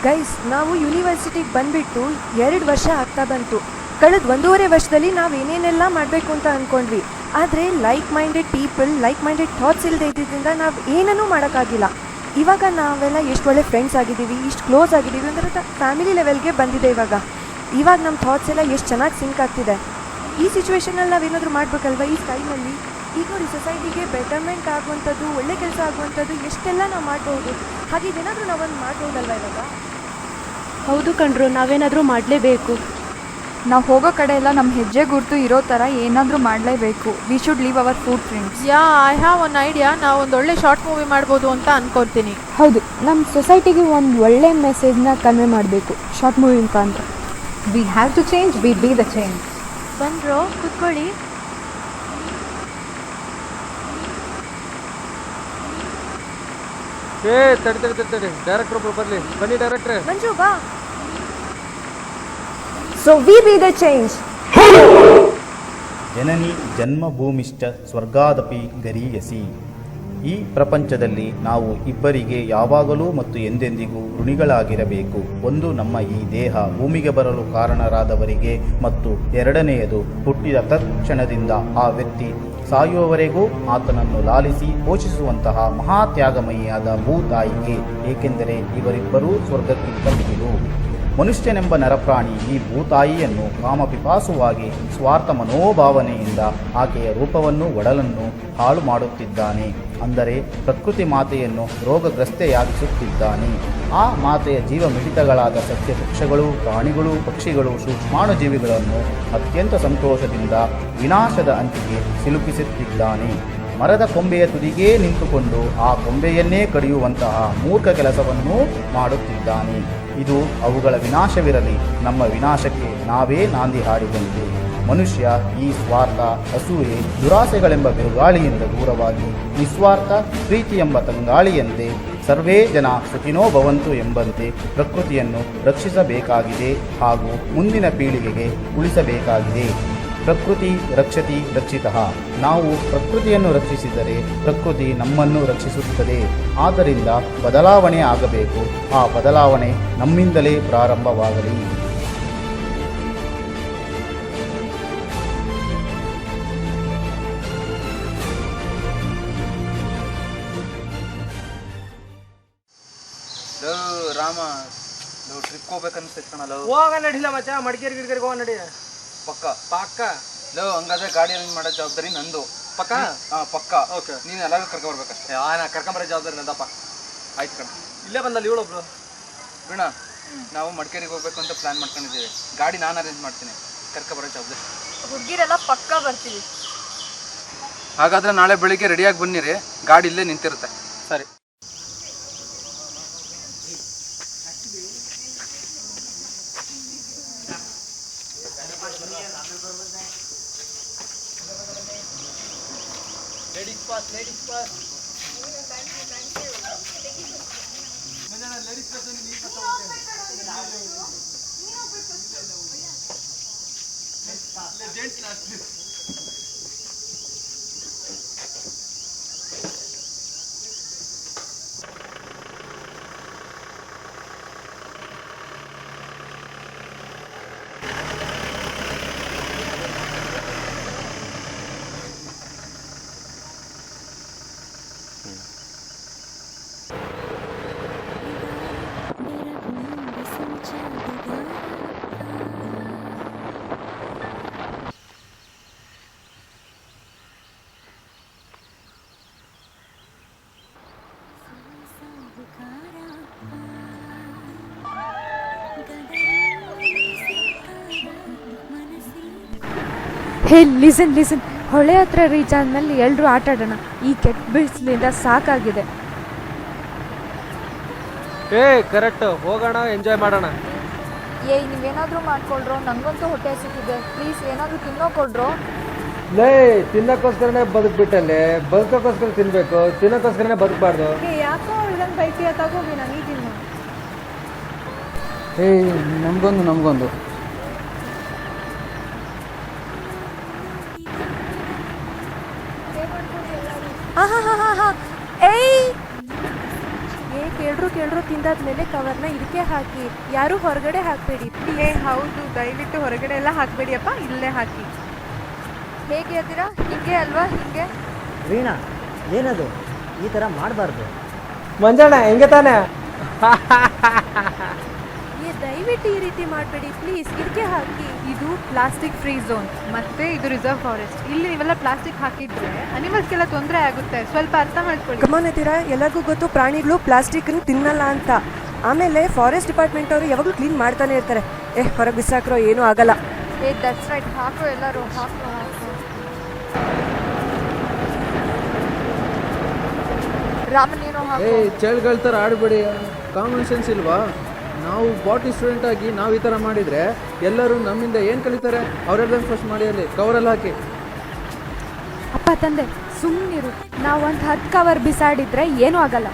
Guys, ನಾವು ಯೂನಿವರ್ಸಿಟಿಗೆ ಬಂದುಬಿಟ್ಟು 2 ವರ್ಷ ಆಗ್ತಾ ಬಂತು. ಕಳೆದ 1.5 ವರ್ಷದಲ್ಲಿ ನಾವು ಏನೇನೆಲ್ಲ ಮಾಡಬೇಕು ಅಂತ ಅಂದ್ಕೊಂಡ್ವಿ. ಆದರೆ like minded people, like minded thoughts ಇಲ್ಲದೆ ಇದ್ದಿದ್ದರಿಂದ ನಾವು ಏನನ್ನೂ ಮಾಡೋಕ್ಕಾಗಿಲ್ಲ. ಇವಾಗ ನಾವೆಲ್ಲ ಎಷ್ಟು ಒಳ್ಳೆ ಫ್ರೆಂಡ್ಸ್ ಆಗಿದ್ದೀವಿ, ಇಷ್ಟು ಕ್ಲೋಸ್ ಆಗಿದ್ದೀವಿ ಅಂದರೆ ಫ್ಯಾಮಿಲಿ ಲೆವೆಲ್ಗೆ ಬಂದಿದೆ. ಇವಾಗ ನಮ್ಮ ಥಾಟ್ಸ್ ಎಲ್ಲ ಎಷ್ಟು ಚೆನ್ನಾಗಿ ಸಿಂಕ್ ಆಗ್ತಿದೆ. ಈ ಸಿಚುವೇಷನಲ್ಲಿ ನಾವೇನಾದರೂ ಮಾಡಬೇಕಲ್ವ ಈ ಟೈಮಲ್ಲಿ. ಈಗ ನೋಡಿ, ಸೊಸೈಟಿಗೆ ಬೆಟರ್ಮೆಂಟ್ ಆಗುವಂಥದ್ದು, ಒಳ್ಳೆ ಕೆಲಸ ಆಗುವಂಥದ್ದು ಎಷ್ಟೆಲ್ಲ ನಾವು ಮಾಡ್ಬೋದು. ಹಾಗೆ ಇದೇನಾದರೂ ನಾವೊಂದು ಮಾಡ್ಬೋದಲ್ವ ಇವಾಗ? ಹೌದು ಕಣ್ರು, ನಾವೇನಾದರೂ ಮಾಡಲೇಬೇಕು. ನಾವು ಹೋಗೋ ಕಡೆ ಎಲ್ಲ ನಮ್ಮ ಹೆಜ್ಜೆ ಗುರುತು ಇರೋ ಥರ ಏನಾದರೂ ಮಾಡಲೇಬೇಕು. We should leave hour food prints. I have one idea. ನಾವು ಒಂದು ಒಳ್ಳೆ ಶಾರ್ಟ್ ಮೂವಿ ಮಾಡ್ಬೋದು ಅಂತ ಅನ್ಕೊಳ್ತೀನಿ. ಹೌದು, ನಮ್ಮ ಸೊಸೈಟಿಗೆ ಒಂದು ಒಳ್ಳೆ ಮೆಸೇಜ್ನ ಕನ್ವೆ ಮಾಡಬೇಕು ಶಾರ್ಟ್ ಮೂವಿ ಮುಖಾಂತರ. We have to change, we be the change. ಬಂದ್ರೋ, ಕೂತ್ಕೊಳ್ಳಿ. ತಡಿ ಡೈರೆಕ್ಟರ್ ಒಬ್ರು ಬನ್ನಿ ಡೈರೆಕ್ಟ್ರೆ. ಮಂಜು ಬಾ. So we be the change. ಜನನಿ ಜನ್ಮಭೂಮಿಶ್ಚ ಸ್ವರ್ಗಾದಪಿ ಗರೀಯಸಿ. ಈ ಪ್ರಪಂಚದಲ್ಲಿ ನಾವು ಇಬ್ಬರಿಗೆ ಯಾವಾಗಲೂ ಮತ್ತು ಎಂದೆಂದಿಗೂ ಋಣಿಗಳಾಗಿರಬೇಕು. ಒಂದು, ನಮ್ಮ ಈ ದೇಹ ಭೂಮಿಗೆ ಬರಲು ಕಾರಣರಾದವರಿಗೆ, ಮತ್ತು ಎರಡನೆಯದು, ಹುಟ್ಟಿದ ತತ್ಕ್ಷಣದಿಂದ ಆ ವ್ಯಕ್ತಿ ಸಾಯುವವರೆಗೂ ಆತನನ್ನು ಲಾಲಿಸಿ ಪೋಷಿಸುವಂತಹ ಮಹಾತ್ಯಾಗಮಯಿಯಾದ ಭೂತಾಯಿಗೆ. ಏಕೆಂದರೆ ಇವರಿಬ್ಬರೂ ಸ್ವರ್ಗಕ್ಕಿಂತ ಮಿಗಿಲು. ಮನುಷ್ಯನೆಂಬ ನರಪ್ರಾಣಿ ಈ ಭೂತಾಯಿಯನ್ನು ಕಾಮಪಿಪಾಸುವಾಗಿ ಸ್ವಾರ್ಥ ಮನೋಭಾವನೆಯಿಂದ ಆಕೆಯ ರೂಪವನ್ನು ಒಡಲನ್ನು ಹಾಳು ಮಾಡುತ್ತಿದ್ದಾನೆ. ಅಂದರೆ ಪ್ರಕೃತಿ ಮಾತೆಯನ್ನು ರೋಗಗ್ರಸ್ತೆಯಾಗಿಸುತ್ತಿದ್ದಾನೆ. ಆ ಮಾತೆಯ ಜೀವ ಮಿಡಿತಗಳಾದ ಸಸ್ಯ ವೃಕ್ಷಗಳು, ಪ್ರಾಣಿಗಳು, ಪಕ್ಷಿಗಳು, ಸೂಕ್ಷ್ಮಾಣುಜೀವಿಗಳನ್ನು ಅತ್ಯಂತ ಸಂತೋಷದಿಂದ ವಿನಾಶದ ಅಂಚಿಗೆ ಸಿಲುಕಿಸುತ್ತಿದ್ದಾನೆ. ಮರದ ಕೊಂಬೆಯ ತುದಿಗೇ ನಿಂತುಕೊಂಡು ಆ ಕೊಂಬೆಯನ್ನೇ ಕಡಿಯುವಂತಹ ಮೂರ್ಖ ಕೆಲಸವನ್ನು ಮಾಡುತ್ತಿದ್ದಾನೆ. ಇದು ಅವುಗಳ ವಿನಾಶವಿರಲಿ, ನಮ್ಮ ವಿನಾಶಕ್ಕೆ ನಾವೇ ನಾಂದಿ ಹಾಡಿದಂತೆ. ಮನುಷ್ಯ ಈ ಸ್ವಾರ್ಥ, ಅಸೂಯೆ, ದುರಾಸೆಗಳೆಂಬ ಬಿರುಗಾಳಿಯಿಂದ ದೂರವಾಗಿ ನಿಸ್ವಾರ್ಥ ಪ್ರೀತಿ ಎಂಬ ತಂಗಾಳಿಯಂತೆ ಸರ್ವೇ ಜನ ಸುಖಿನೋ ಭವಂತು ಎಂಬಂತೆ ಪ್ರಕೃತಿಯನ್ನು ರಕ್ಷಿಸಬೇಕಾಗಿದೆ ಹಾಗೂ ಮುಂದಿನ ಪೀಳಿಗೆಗೆ ಉಳಿಸಬೇಕಾಗಿದೆ. ಪ್ರಕೃತಿ ರಕ್ಷತಿ ರಕ್ಷಿತಃ. ನಾವು ಪ್ರಕೃತಿಯನ್ನು ರಕ್ಷಿಸಿದರೆ ಪ್ರಕೃತಿ ನಮ್ಮನ್ನು ರಕ್ಷಿಸುತ್ತದೆ. ಆದ್ದರಿಂದ ಬದಲಾವಣೆ ಆಗಬೇಕು. ಆ ಬದಲಾವಣೆ ನಮ್ಮಿಂದಲೇ ಪ್ರಾರಂಭವಾಗಲಿ. ರಾಮ, ಟ್ರಿಪ್ ಹೋಗ್ಬೇಕನ್ಸ್ತೈತೆ ಕಣಲ್ಲ. ಹೋಗ ನಡಿಲ್ಲ ಮಚ್ಚ, ಮಡಿಕೇರಿ ಗಿಡಕರಿಗೆ ಹೋಗ ನಡಿ. ಪಕ್ಕ ಹಂಗಾದ್ರೆ ಗಾಡಿ ಅರೇಂಜ್ ಮಾಡೋ ಜವಾಬ್ದಾರಿ ನಂದು. ಪಕ್ಕ ಪಕ್ಕ. ಓಕೆ, ನೀನು ಎಲ್ಲರೂ ಕರ್ಕೊಬರ್ಬೇಕಷ್ಟೇ. ನಾ ಕರ್ಕೊಂಬರೋ ಜವಾಬ್ದಾರಿ ನಂದಪ್ಪ. ಆಯ್ತು ಕಣ. ಇಲ್ಲೇ ಬಂದಲ್ಲಿ ಇವಳೊಬ್ರು. ವೀಣಾ, ನಾವು ಮಡಿಕೇರಿಗೆ ಹೋಗ್ಬೇಕು ಅಂತ ಪ್ಲಾನ್ ಮಾಡ್ಕೊಂಡಿದ್ದೀವಿ. ಗಾಡಿ ನಾನು ಅರೇಂಜ್ ಮಾಡ್ತೀನಿ, ಕರ್ಕೊಬರೋ ಜವಾಬ್ದಾರಿ. ಹುಡುಗಿರೆಲ್ಲ ಪಕ್ಕ ಬರ್ತೀವಿ. ಹಾಗಾದ್ರೆ ನಾಳೆ ಬೆಳಿಗ್ಗೆ ರೆಡಿಯಾಗಿ ಬನ್ನಿರಿ, ಗಾಡಿ ಇಲ್ಲೇ ನಿಂತಿರುತ್ತೆ. ಸರಿ. ಹೇ ಲಿಸನ್, ಹೊಳೆ ಹತ್ರ ರೀಚ್ ಆದಮೇಲೆ ಎಲ್ಲರೂ ಆಟ ಆಡೋಣ. ಈ ಕೆಟ್ಟ ಬಿಸಿಲಿಂದ ಸಾಕಾಗಿದೆ. ಕರೆಕ್ಟ್, ಹೋಗೋಣ, ಎಂಜಾಯ್ ಮಾಡೋಣ. ನೀವೇನಾದರೂ ಮಾಡ್ಕೊಳ್ರೋ, ನನಗಂತೂ ಹೊಟ್ಟೆ ಹಸಿತಿದೆ. ಪ್ಲೀಸ್ ಏನಾದರೂ ತಿನ್ನೋಕೊಡ್ರೋ. ತಿನ್ನಕ್ಕೋಸ್ಕರನೇ ಬದುಕ್ಬಿಟ್ಟಲ್ಲಿ, ಬದುಕೋಕ್ಕೋಸ್ಕರ ತಿನ್ಬೇಕು, ತಿನ್ನೋಕ್ಕೋಸ್ಕರನೇ ಬದುಕಬಾರ್ದು. ಯಾಕೋ ಇದನ್ನು ಬೈತಿಯ, ತಗೋಗಿ ನನಗೆ ತಿನ್ನು. ನಮಗೊಂದು ಏಯ್, ಕೇಳ್ರು ತಿಂದಾದ್ಮೇಲೆ ಕವರ್ನ ಇದಕ್ಕೆ ಹಾಕಿ, ಯಾರೂ ಹೊರಗಡೆ ಹಾಕಬೇಡಿ. ಹೌದು, ದಯವಿಟ್ಟು ಹೊರಗಡೆ ಎಲ್ಲ ಹಾಕಬೇಡಿಯಪ್ಪ, ಇಲ್ಲೇ ಹಾಕಿ. ಹೇಗೆ ಹೇಳ್ತೀರಾ? ಹಿಂಗೆ ಅಲ್ವಾ? ಹಿಂಗೆ ವೀಣಾ, ಏನದು ಈ ಥರ ಮಾಡಬಾರ್ದು. ಮಂಜಣ್ಣ ಹೆಂಗೆ ತಾನೆ? ದಯವಿಟ್ಟು ಈ ರೀತಿ ಮಾಡಬೇಡಿ ಪ್ಲೀಸ್, ಇದಕ್ಕೆ ಹಾಕಿ. ಇದು ಪ್ಲಾಸ್ಟಿಕ್ ಫ್ರೀ ಝೋನ್, ಮತ್ತೆ ಇದು ರಿಸರ್ವ್ ಫಾರೆಸ್ಟ್. ಇಲ್ಲಿ ನೀವೆಲ್ಲ ಪ್ಲಾಸ್ಟಿಕ್ ಹಾಕಿದ್ರೆ ಅನಿಮಲ್ಸ್ಗೆಲ್ಲ ತೊಂದರೆ ಆಗುತ್ತೆ, ಸ್ವಲ್ಪ ಅರ್ಥ ಮಾಡ್ಕೊಳ್ಳಿ. ಗಮನಿದ್ದೀರಾ, ಎಲ್ಲರಿಗೂ ಗೊತ್ತು ಪ್ರಾಣಿಗಳು ಪ್ಲಾಸ್ಟಿಕ್ನ ತಿನ್ನಲ್ಲ ಅಂತ. ಆಮೇಲೆ ಫಾರೆಸ್ಟ್ ಡಿಪಾರ್ಟ್ಮೆಂಟ್ ಅವರು ಯಾವಾಗಲೂ ಕ್ಲೀನ್ ಮಾಡ್ತಾನೆ ಇರ್ತಾರೆ. ಹೊರಗೆ ಬಿಸಾಕ್ರೋ ಏನೂ ಆಗಲ್ಲ. ದಟ್ಸ್ ರೈಟ್, ಹಾಕು ಎಲ್ಲರೂ, ಹಾಕು. ರಾಮನ್ ನೀನು ಹಾಕು. ಚೇಳ್ಗಳ ಥರ ಆಡಬೇಡಿ, ಕಾಮನ್ ಸೆನ್ಸ್ ಇಲ್ವಾ? ನಾವು ಬಾಟಿ ಸ್ಟೂಡೆಂಟ್ ಆಗಿ ನಾವು ಈ ಥರ ಮಾಡಿದರೆ ಎಲ್ಲರೂ ನಮ್ಮಿಂದ ಏನು ಕಲಿತಾರೆ? ಅವರೆಲ್ಲ ಫಸ್ಟ್ ಮಾಡಿ ಅಲ್ಲಿ ಕವರಲ್ಲಿ ಹಾಕಿ. ಅಪ್ಪ ತಂದೆ ಸುಮ್ಮನಿರು, ನಾವು ಒಂದು 10 ಕವರ್ ಬಿಸಾಡಿದ್ರೆ ಏನೂ ಆಗಲ್ಲ.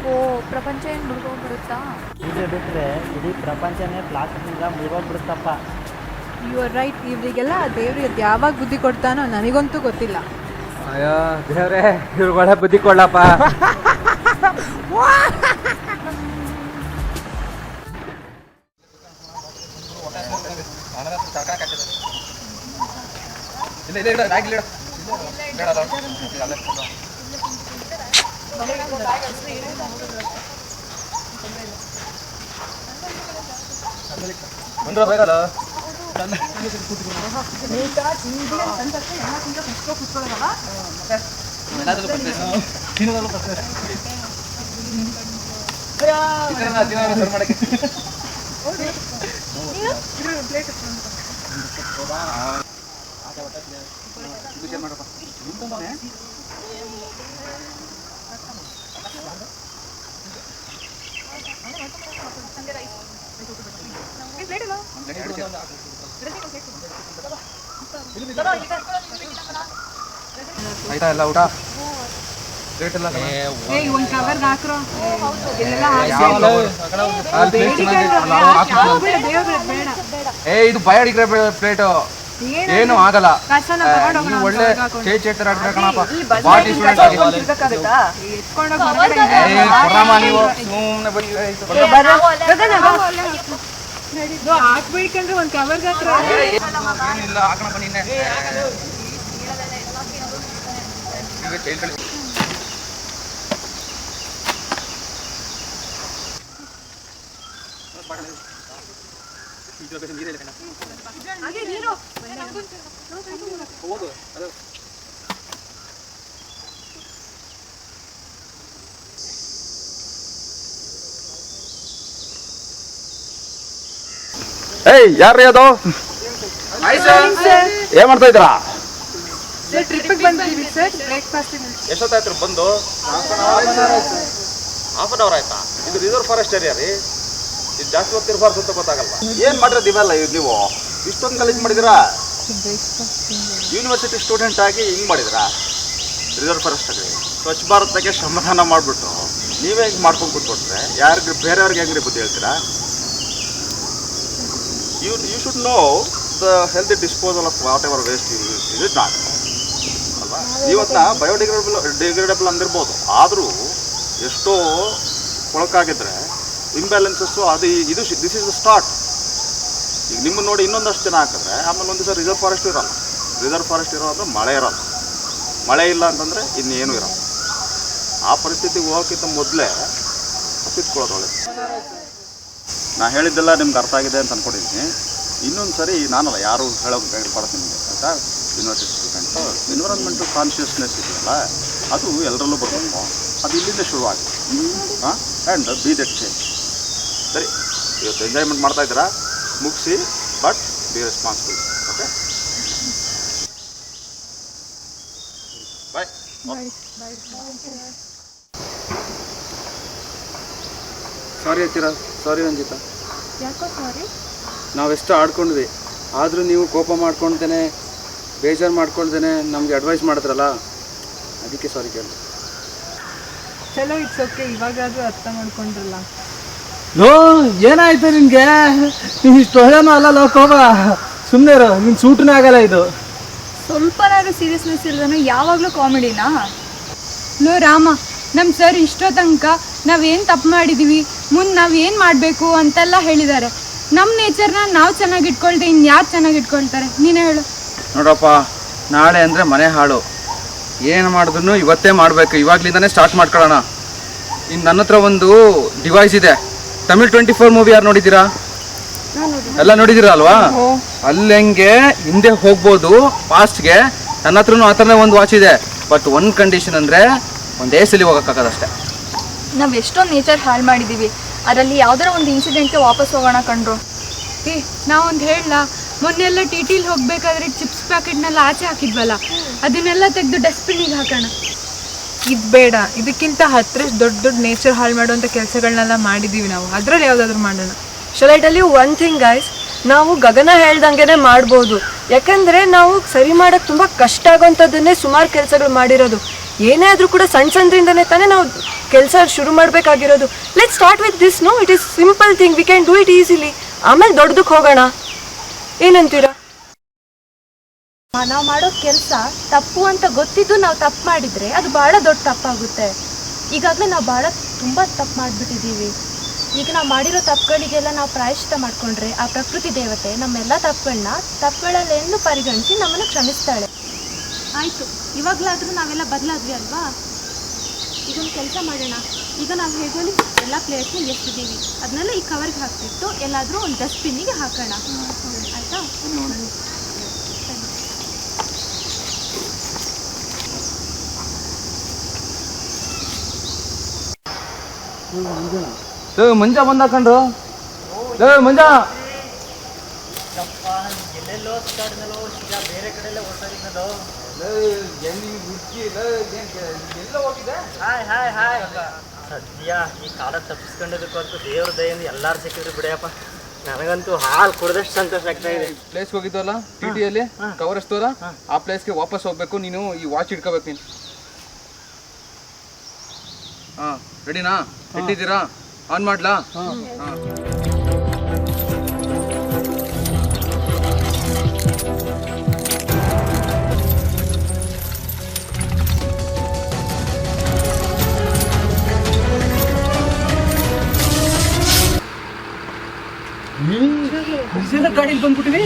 ಓ, ಪ್ರಪಂಚ ಏನು ಮುಳುಗೋಗ್ಬಿಡುತ್ತಾ? ಇದು ಬಿಟ್ಟರೆ ಇಡೀ ಪ್ರಪಂಚನೇ ಪ್ಲಾಸ್ಟಿಕ್ನಿಂದ ಮುಳುಗೋಗ್ಬಿಡುತ್ತಪ್ಪ. You are right. ಇವರಿಗೆಲ್ಲ ದೇವ್ರು ಯಾವಾಗ ಬುದ್ಧಿ ಕೊಡ್ತಾನೋ ನನಗಂತೂ ಗೊತ್ತಿಲ್ಲ. ಅಯ್ಯೋ ದೇವ್ರೆ, ಇವ್ರಿಗೆ ಒಳ್ಳೆ ಬುದ್ಧಿ ಕೊಡ್ಲಪ್ಪ. ಆಯ್ತಾ ಎಲ್ಲ ಊಟ? ಪ್ಲೇಟ್ ಎಲ್ಲ ಒಂದು ಕವರ್ಗೆ ಹಾಕ್ರೋ. ಇದು ಬಯೋಡಿಗ್ರೇಡ್ ಪ್ಲೇಟು, ಏನು ಆಗಲ್ಲ. ನೀವು ಒಳ್ಳೆ ಚೇತರ ಆಡ್ತಾರೆ ಕಣಪ್ಪ. ಬಾಟಿ ಸ್ಟೂಡೆಂಟ್ ಆಗಿ ನೀವು ಸುಮ್ಮನೆ ಹಾಕ್ಬೇಕಂದ್ರೆ ಒಂದು ಕವರ್ಗೆ ಹಾಕ್ರ. ಏನಿಲ್ಲ, ಹಾಕೋಣ ನಿನ್ನೆ ಯಾರ್ರೀ ಅದು? ಏನ್ ಮಾಡ್ತಾ ಇದ್ದೀರಾ? ಟ್ರಿಪ್ಪಿಗೆ ಬಂದಿದ್ದೀವಿ ಸರ್, ಬ್ರೇಕ್ಫಾಸ್ಟ್. ಎಷ್ಟೊತ್ತಾಯ್ತು ಬಂದು? ಹಾಫ್ ಅನ್ ಅವರ್ ಆಯ್ತಾ? ಇದು ರಿಸರ್ವ್ ಫಾರೆಸ್ಟ್ ಏರಿಯಾ ರೀ, ಇದು ಜಾಸ್ತಿ ಹೊತ್ತಿರಬಾರ್ದು ಅಂತ ಗೊತ್ತಾಗಲ್ವಾ? ಏನ್ ಮಾಡಿರೋದು ಇವೆಲ್ಲ? ನೀವು ಇಷ್ಟೊಂದು ಗಲೀಜ್ ಮಾಡಿದಿರಾ? ಯೂನಿವರ್ಸಿಟಿ ಸ್ಟೂಡೆಂಟ್ ಆಗಿ ಹಿಂಗೆ ಮಾಡಿದಿರಾ? ರಿಸರ್ವ್ ಫಾರೆಸ್ಟ್ ಆಗಿ ಸ್ವಚ್ಛ ಭಾರತ್ಗೆ ಶ್ರಮದಾನ ಮಾಡಿಬಿಟ್ಟು ನೀವೇ ಹಿಂಗೆ ಮಾಡ್ಕೊಂಡು ಕೂತ್ಕೊಟ್ರೆ ಯಾರಿಗೆ ಬೇರೆಯವ್ರಿಗೆ ಹೆಂಗ್ರಿ ಬುದ್ಧಿ ಹೇಳ್ತೀರಾ? You should know the healthy disposal of whatever waste ಇದು ನಾಟ್ ಅಲ್ವಾ? ಇವತ್ತನ್ನ ಡಿಗ್ರೇಡಬಲ್ ಅಂದಿರ್ಬೋದು, ಆದರೂ ಎಷ್ಟೋ ಕೊಳಕಾಗಿದ್ರೆ ಇಂಬ್ಯಾಲೆನ್ಸಸ್ಸು ಅದು ಇದು ದಿಸ್ ಇಸ್ ದ ಸ್ಟಾರ್ಟ್. ಈಗ ನಿಮ್ಮನ್ನು ನೋಡಿ ಇನ್ನೊಂದಷ್ಟು ಜನ ಹಾಕಿದ್ರೆ ಆಮೇಲೆ ಒಂದು ದಿವಸ ರಿಸರ್ವ್ ಫಾರೆಸ್ಟ್ ಇರೋಲ್ಲ. ರಿಸರ್ವ್ ಫಾರೆಸ್ಟ್ ಇರೋದ್ರೆ ಮಳೆ ಇರೋಲ್ಲ, ಮಳೆ ಇಲ್ಲ ಅಂತಂದರೆ ಇನ್ನೇನು ಇರೋಲ್ಲ. ಆ ಪರಿಸ್ಥಿತಿಗೆ ಹೋಗೋಕ್ಕಿಂತ ಮೊದಲೇ ತಪ್ಪಿಸ್ಕೊಳ್ಳೋದು ಒಳ್ಳೆಯದು. ನಾ ಹೇಳಿದ್ದೆಲ್ಲ ನಿಮ್ಗೆ ಅರ್ಥ ಆಗಿದೆ ಅಂತ ಅಂದ್ಕೊಂಡಿದ್ದೀನಿ. ಇನ್ನೊಂದು ಸರಿ ನಾನಲ್ಲ, ಯಾರು ಹೇಳೋಕೆ ಹೇಳ್ಬಾರ್ದು ನಿಮಗೆ ಆಯಿತಾ? ಯೂನಿವರ್ಸಿಟಿ ಸ್ಟೂಡೆಂಟು ಎನ್ವಿರಾನ್ಮೆಂಟಲ್ ಕಾನ್ಷಿಯಸ್ನೆಸ್ ಇದೆಯಲ್ಲ, ಅದು ಎಲ್ಲರಲ್ಲೂ ಬರಬೇಕು. ಅದು ಇಲ್ಲಿಂದ ಶುರುವಾಗಿದೆ. And B that change. ಸರಿ, ಇವತ್ತು ಎಂಜಾಯ್ಮೆಂಟ್ ಮಾಡ್ತಾಯಿದ್ದೀರಾ, ಮುಗಿಸಿ, ಬಟ್ ಬಿ ರೆಸ್ಪಾನ್ಸಿಬಲ್. ಓಕೆ, ಬಾಯ್. ಸಾರಿ ಅಂತೀರಾ? ಸಾರಿ ರಂಜಿತಾ, ಯಾಕೋ ಸಾರಿ? ನಾವೆಷ್ಟು ಆಡ್ಕೊಂಡ್ವಿ, ಆದರೂ ನೀವು ಕೋಪ ಮಾಡ್ಕೊಳ್ತೇನೆ, ಬೇಜಾರು ಮಾಡ್ಕೊಳ್ತೇನೆ ನಮಗೆ ಅಡ್ವೈಸ್ ಮಾಡಿದ್ರಲ್ಲ, ಅದಕ್ಕೆ ಸಾರಿ ಕೇಳಿದೆ. ಚಲೋ, ಇಟ್ಸ್ ಓಕೆ. ಇವಾಗಾದ್ರೂ ಅರ್ಥ ಮಾಡ್ಕೊಂಡ್ರಲ್ಲ. ಲೋ, ಏನಾಯ್ತು ನಿನ್ಗೆ? ನೀನು ಇಷ್ಟು ಒಳ್ಳೆನೂ ಅಲ್ಲ ಕೋಪ. ಸುಮ್ಮನೆ ಇರೋ, ನಿನ್ನ ಸೂಟನೇ ಆಗಲ್ಲ ಇದು. ಸ್ವಲ್ಪನಾದ್ರೂ ಸೀರಿಯಸ್ನೆಸ್ ಇಲ್ಲದನು ಯಾವಾಗಲೂ ಕಾಮಿಡಿನಾ? ಲೋ ರಾಮ, ನಮ್ಮ ಸರ್ ಇಷ್ಟೋ ತನಕ ನಾವೇನು ತಪ್ಪು ಮಾಡಿದ್ದೀವಿ, ಮುಂದೆ ನಾವು ಏನು ಮಾಡಬೇಕು ಅಂತೆಲ್ಲ ಹೇಳಿದ್ದಾರೆ. ನಮ್ಮ ನೇಚರ್ನ ನಾವು ಚೆನ್ನಾಗಿ ಇಟ್ಕೊಳ್ತೀವಿ, ಇನ್ನು ಯಾರು ಚೆನ್ನಾಗಿ ಇಟ್ಕೊಳ್ತಾರೆ? ನೀನೇ ಹೇಳು. ನೋಡಪ್ಪ, ನಾಳೆ ಅಂದರೆ ಮನೆ ಹಾಳು. ಏನು ಮಾಡಿದ್ರು ಇವತ್ತೇ ಮಾಡಬೇಕು, ಇವಾಗ್ಲಿಂದನೇ ಸ್ಟಾರ್ಟ್ ಮಾಡ್ಕೊಳ್ಳೋಣ. ಇನ್ನು ನನ್ನ ಹತ್ರ ಒಂದು ಡಿವೈಸ್ ಇದೆ. ತಮಿಳ್ 24 ಮೂವಿ ಯಾರು ನೋಡಿದ್ದೀರಾ? ಎಲ್ಲ ನೋಡಿದ್ದೀರಾ ಅಲ್ವಾ? ಅಲ್ಲಿ ಹೆಂಗೆ ಹಿಂದೆ ಹೋಗ್ಬೋದು ಪಾಸ್ಟ್ಗೆ, ನನ್ನ ಹತ್ರನೂ ಆ ಥರನೇ ಒಂದು ವಾಚ್ ಇದೆ. ಬಟ್ ಒಂದು ಕಂಡೀಷನ್ ಅಂದರೆ ಒಂದೇ ಸಲ ಹೋಗೋಕ್ಕಾಗೋದಷ್ಟೇ. ನಾವು ಎಷ್ಟೊಂದು ನೇಚರ್ ಹಾಳು ಮಾಡಿದ್ದೀವಿ, ಅದರಲ್ಲಿ ಯಾವ್ದಾರ ಒಂದು ಇನ್ಸಿಡೆಂಟ್ಗೆ ವಾಪಸ್ ಹೋಗೋಣ ಕಣ್ರು. ನಾವೊಂದು ಹೇಳಲ್ಲ, ಮೊನ್ನೆಲ್ಲ ಟಿಟಿಲಿ ಹೋಗ್ಬೇಕಾದ್ರೆ ಚಿಪ್ಸ್ ಪ್ಯಾಕೆಟ್ನೆಲ್ಲ ಆಚೆ ಹಾಕಿದ್ವಲ್ಲ, ಅದನ್ನೆಲ್ಲ ತೆಗೆದು ಡಸ್ಟ್ಬಿನ್ನಿಗೆ ಹಾಕೋಣ. ಇದು ಬೇಡ, ಇದಕ್ಕಿಂತ ಹತ್ತರಷ್ಟು ದೊಡ್ಡ ದೊಡ್ಡ ನೇಚರ್ ಹಾಳು ಮಾಡುವಂಥ ಕೆಲಸಗಳನ್ನೆಲ್ಲ ಮಾಡಿದ್ದೀವಿ ನಾವು. ಅದರಲ್ಲಿ ಯಾವುದಾದ್ರೂ ಮಾಡೋಣ. Shall I tell you one thing guys, ನಾವು ಗಗನ ಹೇಳ್ದಂಗೆ ಮಾಡ್ಬೋದು. ಯಾಕಂದರೆ ನಾವು ಸರಿ ಮಾಡೋಕ್ಕೆ ತುಂಬ ಕಷ್ಟ ಆಗೋಂಥದ್ದನ್ನೇ ಸುಮಾರು ಕೆಲಸಗಳು ಮಾಡಿರೋದು. ಏನೇ ಆದರೂ ಕೂಡ ಸಣ್ಣ ಸಣ್ಣದಿಂದನೇ ತಾನೇ ನಾವು ಕೆಲಸ ಶುರು ಮಾಡಬೇಕಾಗಿರೋದು. Let start with this. No, it is simple thing, we can do it easily. ಆಮೇಲೆ ದೊಡ್ಡದಕ್ಕೆ ಹೋಗೋಣ. ಏನಂತೀರಾ? ನಾವು ಮಾಡೋ ಕೆಲಸ ತಪ್ಪು ಅಂತ ಗೊತ್ತಿದ್ದು ನಾವು ತಪ್ಪು ಮಾಡಿದರೆ ಅದು ಭಾಳ ದೊಡ್ಡ ತಪ್ಪಾಗುತ್ತೆ. ಈಗಾಗಲೇ ನಾವು ಭಾಳ ತುಂಬ ತಪ್ಪು ಮಾಡಿಬಿಟ್ಟಿದ್ದೀವಿ. ಈಗ ನಾವು ಮಾಡಿರೋ ತಪ್ಪುಗಳಿಗೆಲ್ಲ ನಾವು ಪ್ರಾಯಶ್ಚಿತ್ತ ಮಾಡಿಕೊಂಡ್ರೆ ಆ ಪ್ರಕೃತಿ ದೇವತೆ ನಮ್ಮೆಲ್ಲ ತಪ್ಪುಗಳನ್ನೆಂದು ಪರಿಗಣಿಸಿ ನಮ್ಮನ್ನು ಕ್ಷಮಿಸ್ತಾಳೆ. ಆಯಿತು, ಇವಾಗಲಾದರೂ ನಾವೆಲ್ಲ ಬದಲಾದ್ವಿ ಅಲ್ವಾ? ಈಗೊಂದು ಕೆಲಸ ಮಾಡೋಣ. ಈಗ ನಾವು ಹೇಗೋಲಿ ಎಲ್ಲ ಪ್ಲೇಟ್ನ ಎಷ್ಟಿದ್ದೀವಿ ಅದನ್ನೆಲ್ಲ ಈ ಕವರ್ಗೆ ಹಾಕ್ಬಿಟ್ಟು ಎಲ್ಲಾದರೂ ಒಂದು ಡಸ್ಟ್ಬಿನ್ನಿಗೆ ಹಾಕೋಣ. ಆಯಿತಾ? ಮಂಜ ಬಂದಾಕಂಡ್ರು. ಮಂಜ ಎಲ್ಲೆಲ್ಲೋ ಸುತ್ತಾಡಿದ್ನಲ್ಲೋ, ಈಗ ಬೇರೆ ಕಡೆಯಲ್ಲೇ ಹೊರಟಿದ್ನಲ್ಲೋ. Hi hi hi. ಸದ್ಯ ಈ ಕಾಲ ತಪ್ಪಿಸ್ಕೊಂಡಿದ್ದಕ್ಕೂ ದೇವ್ರ ದಯಿಂದ ಎಲ್ಲರೂ ಸಿಕ್ಕಿದ್ರು ಬಿಡಿಯಪ್ಪ. ನನಗಂತೂ ಹಾಲು ಕುಡ್ದಷ್ಟು ಸಂತೋಷ ಆಗ್ತಾ ಇದೆ. ಪ್ಲೇಸ್ಗೆ ಹೋಗಿದ್ವಲ್ಲ ಟಿಟಿಯಲ್ಲಿ, ಕವರ್ ಎಷ್ಟೋಲ್ಲ, ಆ ಪ್ಲೇಸ್ಗೆ ವಾಪಸ್ ಹೋಗ್ಬೇಕು. ನೀನು ಈ ವಾಚ್ ಇಟ್ಕೋಬೇಕು ನೀನು. ಹಾಂ, ರೆಡಿನಾ? ಇಟ್ಟಿದ್ದೀರಾ? ಆನ್ ಮಾಡ್ಲಾ? ಹಾಂ. ಗಾಡಿ ಬಂದ್ಬಿಟ್ಟಿವಿ.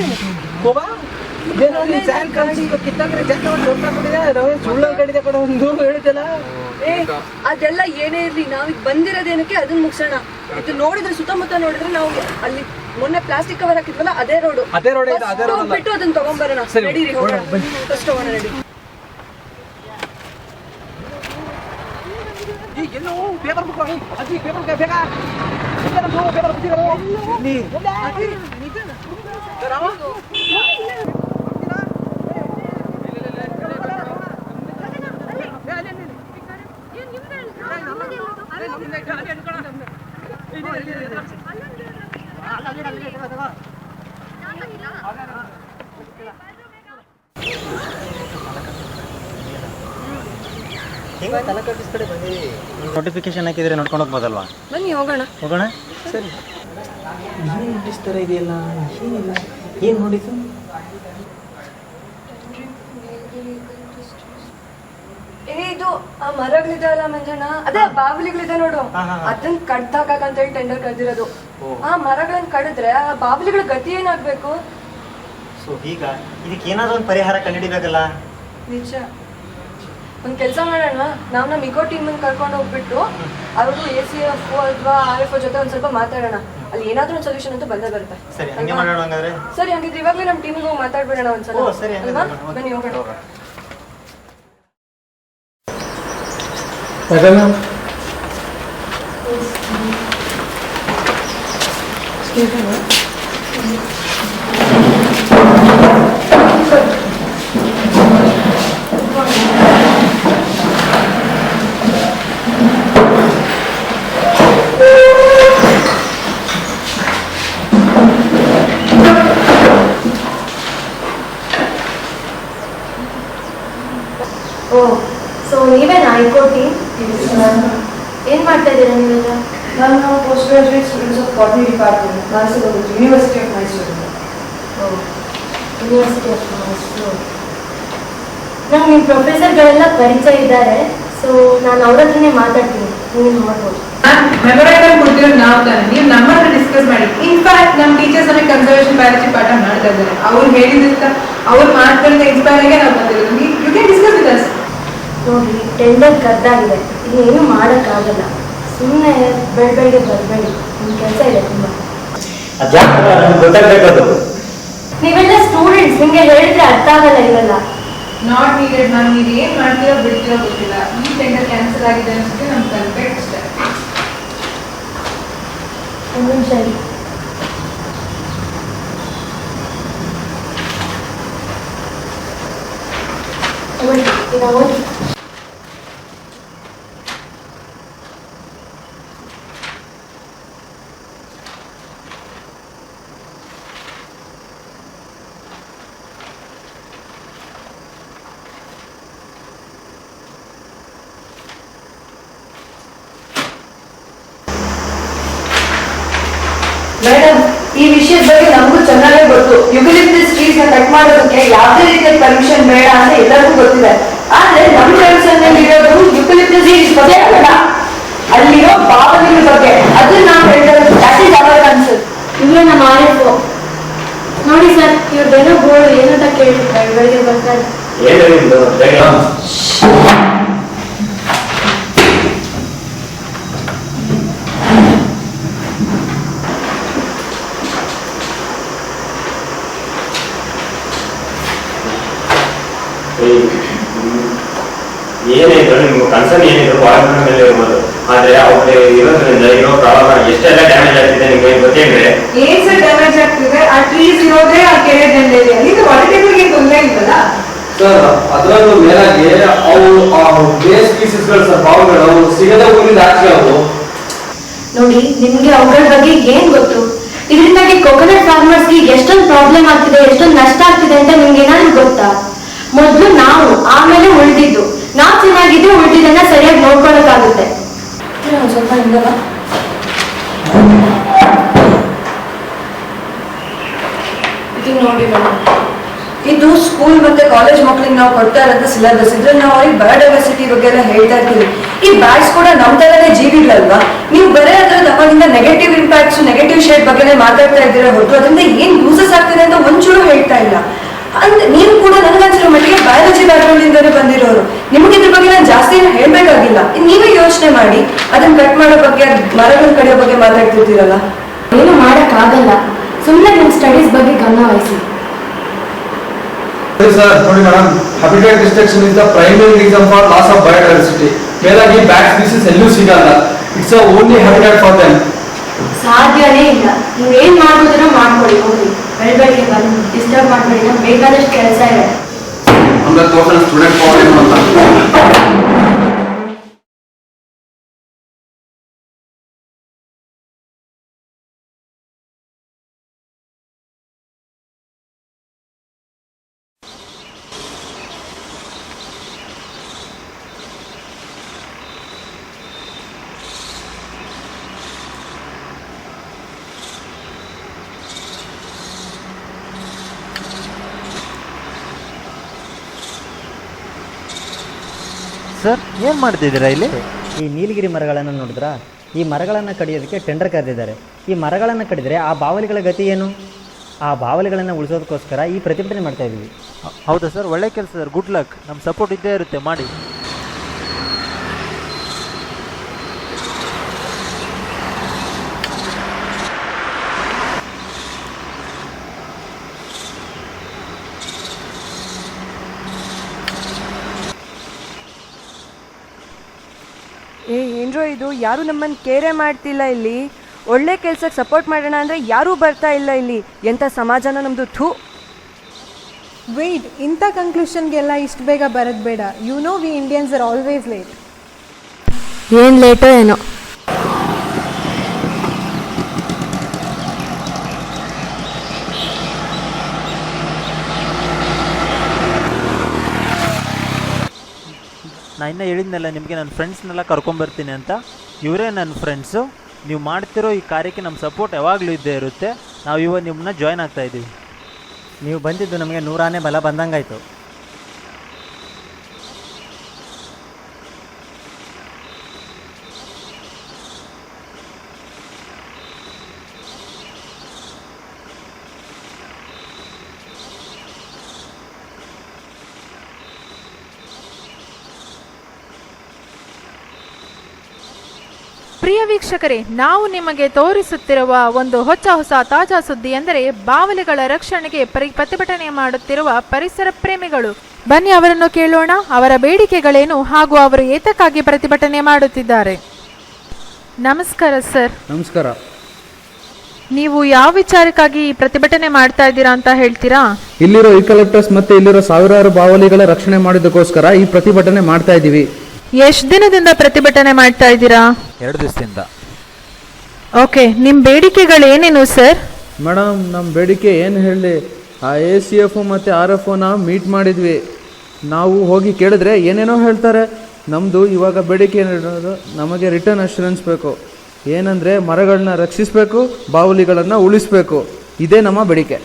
ಅದೆಲ್ಲ ಏನೇ ಇರ್ಲಿ, ನಾವೀಗ ಬಂದಿರೋದೇನಕ್ಕೆ ಅದನ್ನ ಮುಗಿಸೋಣ. ಇದು ನೋಡಿದ್ರೆ ಸುತ್ತಮುತ್ತ ನೋಡಿದ್ರೆ ನಾವು ಅಲ್ಲಿ ಮೊನ್ನೆ ಪ್ಲಾಸ್ಟಿಕ್ ಕವರ್ ಹಾಕಿದ್ವಲ್ಲ ಅದೇ ರೋಡು ಬಿಟ್ಟು ಅದನ್ನ ತಗೊಂಡ್ಬರೋಣ. ನಡೀರಿ ಹೋಗೋಣ, ಫಸ್ಟ್ ಹೋಗೋಣ. ರೆಡಿ? ಹೆಂಗೆ ತಲೆ ಕಟ್ಟಿಸ್ ಕಡೆ ಬಂದಿರಿ. ನೋಟಿಫಿಕೇಶನ್ ಹಾಕಿದ್ರೆ ನೋಡ್ಕೊಂಡು ಹೋಗ್ಬೋದಲ್ವಾ? ಬನ್ನಿ ಹೋಗೋಣ. ಹೋಗೋಣ. ಸರಿ. ಏನು ನೋಟಿಸ್ ಥರ ಇದೆಯಲ್ಲ, ಏನಿಲ್ಲ, ಏನು ನೋಡಿದ್ದು? ಇದು ಆ ಮರಗಳಿದೆಯಲ್ಲ ಮಂಜಣ್ಣ, ಅದೇ ಬಾವಲಿಗಳಿದೆ ನೋಡು, ಅದನ್ನ ಕಡ್ದಾಕಂತೇಳಿ ಟೆಂಡರ್ ಕರೆದಿರೋದು. ಆ ಮರಗಳನ್ನ ಕಡಿದ್ರೆ ಆ ಬಾವಲಿಗಳ ಗತಿ ಏನಾಗ್ಬೇಕು? ಸೊ ಈಗ ಇದಕ್ಕೆ ಏನಾದ್ರು ಒಂದು ಪರಿಹಾರ ಕಂಡುಹಿಡಿಬೇಕಲ್ಲ. ನಿಜ. ಒಂದು ಕೆಲಸ ಮಾಡೋಣ, ನಾವು ನಮ್ಮ ಇಕೋ ಟೀಮನ್ನು ಕರ್ಕೊಂಡು ಹೋಗ್ಬಿಟ್ಟು ಅವರು ACF ಅಥವಾ RFO ಜೊತೆ ಒಂದು ಸ್ವಲ್ಪ ಮಾತಾಡೋಣ. ಅಲ್ಲಿ ಏನಾದ್ರೂ ಒಂದು ಸೊಲ್ಯೂಷನ್ ಅಂತೂ ಬಂದೇ ಬರುತ್ತೆ. ಸರಿ, ಹಂಗೆ ಮಾಡೋಣ ಹಂಗಾದ್ರೆ. ಸರಿ, ಹಂಗಿದ್ರೆ ಇವಾಗಲೇ ನಮ್ಮ ಟೀಮಿಗೆ ಹೋಗಿ ಮಾತಾಡ್ಬಿಡೋಣ ಒಂದ್ಸಲ. ಸರಿ, ಬನ್ನಿ ಹೋಗೋಣ. ಸೊ ನೀವೇನಾ ಇಕೋ ಟೀಮ್? ಏನು ಮಾಡ್ತಾ ಇದ್ದೀರಾ ನೀವೆಲ್ಲ? ನಾನು post graduate students of botany department, university of Mysore. University of Mysore. ನಂಗೆ ನಿಮ್ಮ ಪ್ರೊಫೆಸರ್ಗಳೆಲ್ಲ ಪರಿಚಯ ಇದ್ದಾರೆ. ಸೊ ನಾನು ಅವ್ರ ಹತ್ರನೇ ಮಾತಾಡ್ತೀನಿ, ನೀವು ನೋಡ್ಬೋದು. ಮೆಮೊರೇಟಮ್ ಕೊಡ್ತಿರೋದು ನಾವು ತಾನೆ, ನೀವು ನಮ್ಮ ಹತ್ರ ಡಿಸ್ಕಸ್ ಮಾಡಿ. ಇನ್ಫ್ಯಾಕ್ಟ್ ನಮ್ಮ ಟೀಚರ್ಸ್ ನಮಗೆ ಕನ್ಸರ್ವೇಷನ್ ಬಯಾಲಜಿ ಪಾಠ ಮಾಡ್ತಾ ಇದ್ದಾರೆ. ಅವ್ರು ಹೇಳಿದಂತ ಅವ್ರ ಮಾತುಗಳಿಂದ ಇನ್ಸ್ಪೈರ್ ಆಗಿ ನಾವು ಬಂದಿರೋದು. You can discuss with us. ನೋಡಿ, ಟೆಂಡರ್ ಕದ್ದಾಗಿದೆ, ಏನು ಮಾಡೋಕ್ಕಾಗಲ್ಲ. ಸುಮ್ಮನೆ ಬೆಳಗ್ಗೆ ಬರಬೇಡಿ, ನಿಮ್ಮ ಕೆಲಸ ಇದೆ ತುಂಬ. ನೀವೆಲ್ಲ ಸ್ಟೂಡೆಂಟ್ಸ್, ನಿಮಗೆ ಹೇಳಿದ್ರೆ ಅರ್ಥ ಆಗಲ್ಲ ಇವೆಲ್ಲ. Not needed ma'am. ನೀವು ಏನು ಮಾಡ್ತೀರೋ ಬಿಡ್ತೀರೋ ಗೊತ್ತಿಲ್ಲ. ಈ ಟೆಂಡರ್ ಕ್ಯಾನ್ಸಲ್ ಆಗಿದೆ ಅನ್ಸುತ್ತೆ, ನಮ್ಗೆ ಕನ್ಫೆಕ್ಟ್ ಅಷ್ಟೇ. ಒಂದು ನಿಮಿಷ ಇರಿ. ಓದಿ, ಈಗ ಓದಿ. ಮೇಡಮ್, ಈ ವಿಷಯದ ಬಗ್ಗೆ ನಮಗೂ ಚೆನ್ನಾಗೇ ಗೊತ್ತು. ಯುಕಲಿಪ್ಟಸ್ ಟ್ರೀಸ್ ನ ಕಟ್ ಮಾಡೋದಕ್ಕೆ ಯಾವುದೇ ರೀತಿಯ ಪರ್ಮಿಷನ್ ಬೇಡ ಅಂತ ಎಲ್ಲರಿಗೂ ಗೊತ್ತಿದೆ. ಆದ್ರೆ ನಮ್ಮ ಪರ್ಮಿಷನ್ ಇರೋದು ಯುಕಲಿಪ್ಟಸ್ ಟ್ರೀಸ್ ಬಗ್ಗೆ ಅಲ್ಲ, ಅಲ್ಲಿರೋ ಭಾವನೆಗಳ ಬಗ್ಗೆ. ಅದನ್ನ ನಾವು ಹೇಳ್ತಾರೆ, ದಟ್ ಇಸ್ ಅವರ್ ಕನ್ಸರ್ನ್. ಇಲ್ಲೇ ನಮ್ಮ ಆರಿಫು ನೋಡಿ ಸರ್, ಇವ್ರದ್ದೇನೋ ಗೋಳು ಏನಂತ ಕೇಳಿದ್ರೆ ಬೆಳಗ್ಗೆ ಬರ್ತಾರೆ. ಏನಿದ್ರು ನಿಮ್ಗೆ ಕನ್ಸರ್ನ್ ಏನಿದ್ರು ವಾರಂಟ್ ಮೇಲೆ ಇರ್ಬೋದು. ಆದ್ರೆ ಅವ್ರಿಗೆ ಇರೋದ್ರಿಂದ ಇರೋ ಪ್ರಾಬ್ಲಮ್ ಎಷ್ಟೆಲ್ಲ ಡ್ಯಾಮೇಜ್ ಆಗ್ತಿದೆ ನಿಮ್ಗೆ ಗೊತ್ತೇನ್ರಿ? ಏನ್ ಸರ್ ಡ್ಯಾಮೇಜ್ ಆಗ್ತಿದೆ? ಆ ಟ್ರೀಸ್ ಇರೋದೇ ಆ ಕೆರೆ ದಂಡೆಯಲ್ಲಿ. ಅಲ್ಲಿ ವಾಟರ್ ಟೇಬಲ್ಗೆ ತೊಂದರೆ ಇಲ್ವಲ್ಲ ಸರ್. ಅದರಲ್ಲೂ ಮೇಲಾಗಿ ಅವು ಬೇಸ್ ಪೀಸಸ್ಗಳು ಸರ್, ಬಾವುಗಳು ಅವು ಸಿಗದ ಊರಿಂದ ಆಚೆ ಅವು. ನೋಡಿ, ನಿಮ್ಗೆ ಅವುಗಳ ಬಗ್ಗೆ ಏನ್ ಗೊತ್ತು? ಇದರಿಂದಾಗಿ ಕೊಕೊನಟ್ ಫಾರ್ಮರ್ಸ್ಗೆ ಎಷ್ಟೊಂದು ಪ್ರಾಬ್ಲಮ್ ಆಗ್ತಿದೆ, ಎಷ್ಟೊಂದು ನಷ್ಟ ಆಗ್ತಿದೆ ಅಂತ ನಿಮ್ಗೆ ಏನಾದ್ರು ಗೊತ್ತಾ? ಮೊದಲು ನಾವು, ಆಮೇಲೆ ಉಳಿದಿದ್ದು. ನಾವು ಚೆನ್ನಾಗಿದ್ರೆ ಉಳಿದಿದ್ದನ್ನ ಸರಿಯಾಗಿ ನೋಡ್ಕೊಳಕ್ಕಾಗುತ್ತೆ. ಒಂದು ಸ್ವಲ್ಪ ಹಿಂದವ. ಇದು ನೋಡಿ ಮೇಡಮ್, ಇದು ಸ್ಕೂಲ್ ಮತ್ತೆ ಕಾಲೇಜ್ ಮಕ್ಳಿಗೆ ನಾವು ಕೊಡ್ತಾ ಇರೋಂಥ ಸಿಲೆಬಸ್. ಇದ್ರಲ್ಲಿ ನಾವು ಅವ್ರಿಗೆ ಬಯೋಡೈವರ್ಸಿಟಿ ಬಗ್ಗೆ ಎಲ್ಲ ಹೇಳ್ತಾ ಇರ್ತೀವಿ. ಈ ಬ್ಯಾಟ್ಸ್ ಕೂಡ ನಮ್ಮ ತರನೇ ಜೀವಿಗಳಲ್ವಾ? ನೀವು ಬರೀ ಅದ್ರಲ್ಲಿ ಅವಾಗಿಂದ ನೆಗೆಟಿವ್ ಇಂಪ್ಯಾಕ್ಟ್ಸ್, ನೆಗೆಟಿವ್ ಶೇಡ್ ಬಗ್ಗೆನೇ ಮಾತಾಡ್ತಾ ಇದ್ದೀರಾ ಹೊರತು ಅದರಿಂದ ಏನ್ ಯೂಸಸ್ ಆಗ್ತಿದೆ ಅಂತ ಒಂಚೂರು ಹೇಳ್ತಾ ಇಲ್ಲ. ಅಂದ್ರೆ ನೀವು ಕೂಡ ನನಗನ್ಸಿರೋ ಮಟ್ಟಿಗೆ ಬಯಾಲಜಿ ಬ್ಯಾಕ್ಗ್ರೌಂಡ್ ಇಂದಾನೆ ಬಂದಿರೋರು. ನಿಮ್ಗೆ ಇದ್ರ ಬಗ್ಗೆ ನಾನು ಜಾಸ್ತಿ ಏನು ಹೇಳ್ಬೇಕಾಗಿಲ್ಲ. ನೀವೇ ಯೋಚನೆ ಮಾಡಿ, ಅದನ್ನ ಕಟ್ ಮಾಡೋ ಬಗ್ಗೆ, ಮರಗಳ ಕಡೆಯೋ ಬಗ್ಗೆ ಮಾತಾಡ್ತಿರ್ತೀರಲ್ಲ. ಏನು ಮಾಡಕ್ಕಾಗಲ್ಲ, ಸುಮ್ಮನೆ ನಿಮ್ಮ ಸ್ಟಡೀಸ್ ಬಗ್ಗೆ ಗಮನ ವಹಿಸಿ. ಸರ್ ನೋಡಿ madam, habitat destruction is the primary reason for loss of biodiversity. ಮೇಲಾಗಿ ಬ್ಯಾಟ್ ಸ್ಪೀಸೀಸ್ ಎಲ್ಲೂ ಸಿಗಲ್ಲ. It's a only habitat for them. ಸಾಧ್ಯನೇ ಇಲ್ಲ. ನೀವೇನ್ ಮಾಡ್ಬೋದನ್ನ ಮಾಡ್ಕೊಳ್ಳಿ, ಹೋಗಿ ಬೆಳಗ್ಗೆ ಬಂದು ಡಿಸ್ಟರ್ಬ್ ಮಾಡ್ಬೇಡಿ. ನಮ್ಗೆ ಬೇಕಾದಷ್ಟು ಕೆಲಸ ಇದೆ. ಅಂದ್ರೆ ತೋರ್ಸಲ್ ಸ್ಟೂಡೆಂಟ್ ಪ್ರಾಬ್ಲಮ್ ಅಂತ. ಸರ್, ಏನು ಮಾಡ್ತಿದ್ದೀರಾ ಇಲ್ಲಿ? ಈ ನೀಲಗಿರಿ ಮರಗಳನ್ನು ನೋಡಿದ್ರಾ? ಈ ಮರಗಳನ್ನು ಕಡಿಯೋದಕ್ಕೆ ಟೆಂಡರ್ ಕರೆದಿದ್ದಾರೆ. ಈ ಮರಗಳನ್ನು ಕಡಿದರೆ ಆ ಬಾವಲಿಗಳ ಗತಿ ಏನು? ಆ ಬಾವಲಿಗಳನ್ನು ಉಳಿಸೋದಕ್ಕೋಸ್ಕರ ಈ ಪ್ರತಿಭಟನೆ ಮಾಡ್ತಾ ಇದ್ದೀವಿ. ಹೌದಾ ಸರ್? ಒಳ್ಳೆ ಕೆಲಸ ಸರ್. Good luck. ನಮ್ಮ ಸಪೋರ್ಟ್ ಇದ್ದೇ ಇರುತ್ತೆ, ಮಾಡಿ. ಏನ್ರೋ ಇದು, ಯಾರು ನಮ್ಮನ್ನು ಕೇರೆ ಮಾಡ್ತಿಲ್ಲ ಇಲ್ಲಿ. ಒಳ್ಳೆ ಕೆಲ್ಸಕ್ಕೆ ಸಪೋರ್ಟ್ ಮಾಡೋಣ ಅಂದರೆ ಯಾರೂ ಬರ್ತಾ ಇಲ್ಲ ಇಲ್ಲಿ. ಎಂಥ ಸಮಾಜನ ನಮ್ಮದು. ಥೂ. ವೇಟ್, ಇಂಥ ಕನ್ಕ್ಲೂಷನ್ಗೆಲ್ಲ ಇಷ್ಟು ಬೇಗ ಬರೋದು ಬೇಡ. You know we Indians are always late. ಏನು ಲೇಟೋ ಏನೋ. ನಾನು ಇನ್ನೂ ಹೇಳಿದ್ನಲ್ಲ ನಿಮಗೆ, ನನ್ನ ಫ್ರೆಂಡ್ಸ್ನೆಲ್ಲ ಕರ್ಕೊಂಬರ್ತೀನಿ ಅಂತ. ಇವರೇ ನನ್ನ ಫ್ರೆಂಡ್ಸು. ನೀವು ಮಾಡ್ತಿರೋ ಈ ಕಾರ್ಯಕ್ಕೆ ನಮ್ಮ ಸಪೋರ್ಟ್ ಯಾವಾಗಲೂ ಇದ್ದೇ ಇರುತ್ತೆ. ನಾವು ಇವಾಗ ನಿಮ್ಮನ್ನ ಜಾಯ್ನ್ ಆಗ್ತಾಯಿದ್ದೀವಿ. ನೀವು ಬಂದಿದ್ದು ನಮಗೆ 100 ಆನೆ ಬಲ ಬಂದಂಗಾಯಿತು. ಪ್ರಿಯ ವೀಕ್ಷಕರೇ, ನಾವು ನಿಮಗೆ ತೋರಿಸುತ್ತಿರುವ ಒಂದು ಹೊಸ ತಾಜಾ ಸುದ್ದಿ ಎಂದರೆ ಬಾವಲಿಗಳ ರಕ್ಷಣೆಗೆ ಪ್ರತಿಭಟನೆ ಮಾಡುತ್ತಿರುವ ಪರಿಸರ ಪ್ರೇಮಿಗಳು. ಬನ್ನಿ ಅವರನ್ನು ಕೇಳೋಣ, ಅವರ ಬೇಡಿಕೆಗಳೇನು ಹಾಗೂ ಅವರು ಏತಕ್ಕಾಗಿ ಪ್ರತಿಭಟನೆ ಮಾಡುತ್ತಿದ್ದಾರೆ. ನಮಸ್ಕಾರ ಸರ್. ನಮಸ್ಕಾರ. ನೀವು ಯಾವ ವಿಚಾರಕ್ಕಾಗಿ ಪ್ರತಿಭಟನೆ ಮಾಡ್ತಾ ಇದ್ದೀರಾ ಅಂತ ಹೇಳ್ತೀರಾ? ಇಲ್ಲಿರೋ ಯುಕಲಿಪ್ಟಸ್ ಮತ್ತೆ ಇಲ್ಲಿರೋ ಸಾವಿರಾರು ಬಾವಲಿಗಳ ರಕ್ಷಣೆ ಮಾಡೋದಕ್ಕೋಸ್ಕರ ಈ ಪ್ರತಿಭಟನೆ ಮಾಡ್ತಾ ಇದ್ದೀವಿ. ಎಷ್ಟು ದಿನದಿಂದ ಪ್ರತಿಭಟನೆ ಮಾಡ್ತಾ ಇದ್ದೀರಾ? 2 ದಿವಸದಿಂದ. ಓಕೆ, ನಿಮ್ಮ ಬೇಡಿಕೆಗಳು ಏನೇನು ಸರ್? ಮೇಡಮ್, ನಮ್ಮ ಬೇಡಿಕೆ ಏನು ಹೇಳಿ, ಆ ACF ಮತ್ತು RFOನ ಮೀಟ್ ಮಾಡಿದ್ವಿ. ನಾವು ಹೋಗಿ ಕೇಳಿದ್ರೆ ಏನೇನೋ ಹೇಳ್ತಾರೆ. ನಮ್ಮದು ಇವಾಗ ಬೇಡಿಕೆ ಏನಿರೋದು, ನಮಗೆ ರಿಟರ್ನ್ ಅಶ್ಯೂರೆನ್ಸ್ ಬೇಕು. ಏನಂದರೆ ಮರಗಳನ್ನ ರಕ್ಷಿಸಬೇಕು, ಬಾವಲಿಗಳನ್ನು ಉಳಿಸಬೇಕು. ಇದೇ ನಮ್ಮ ಬೇಡಿಕೆ.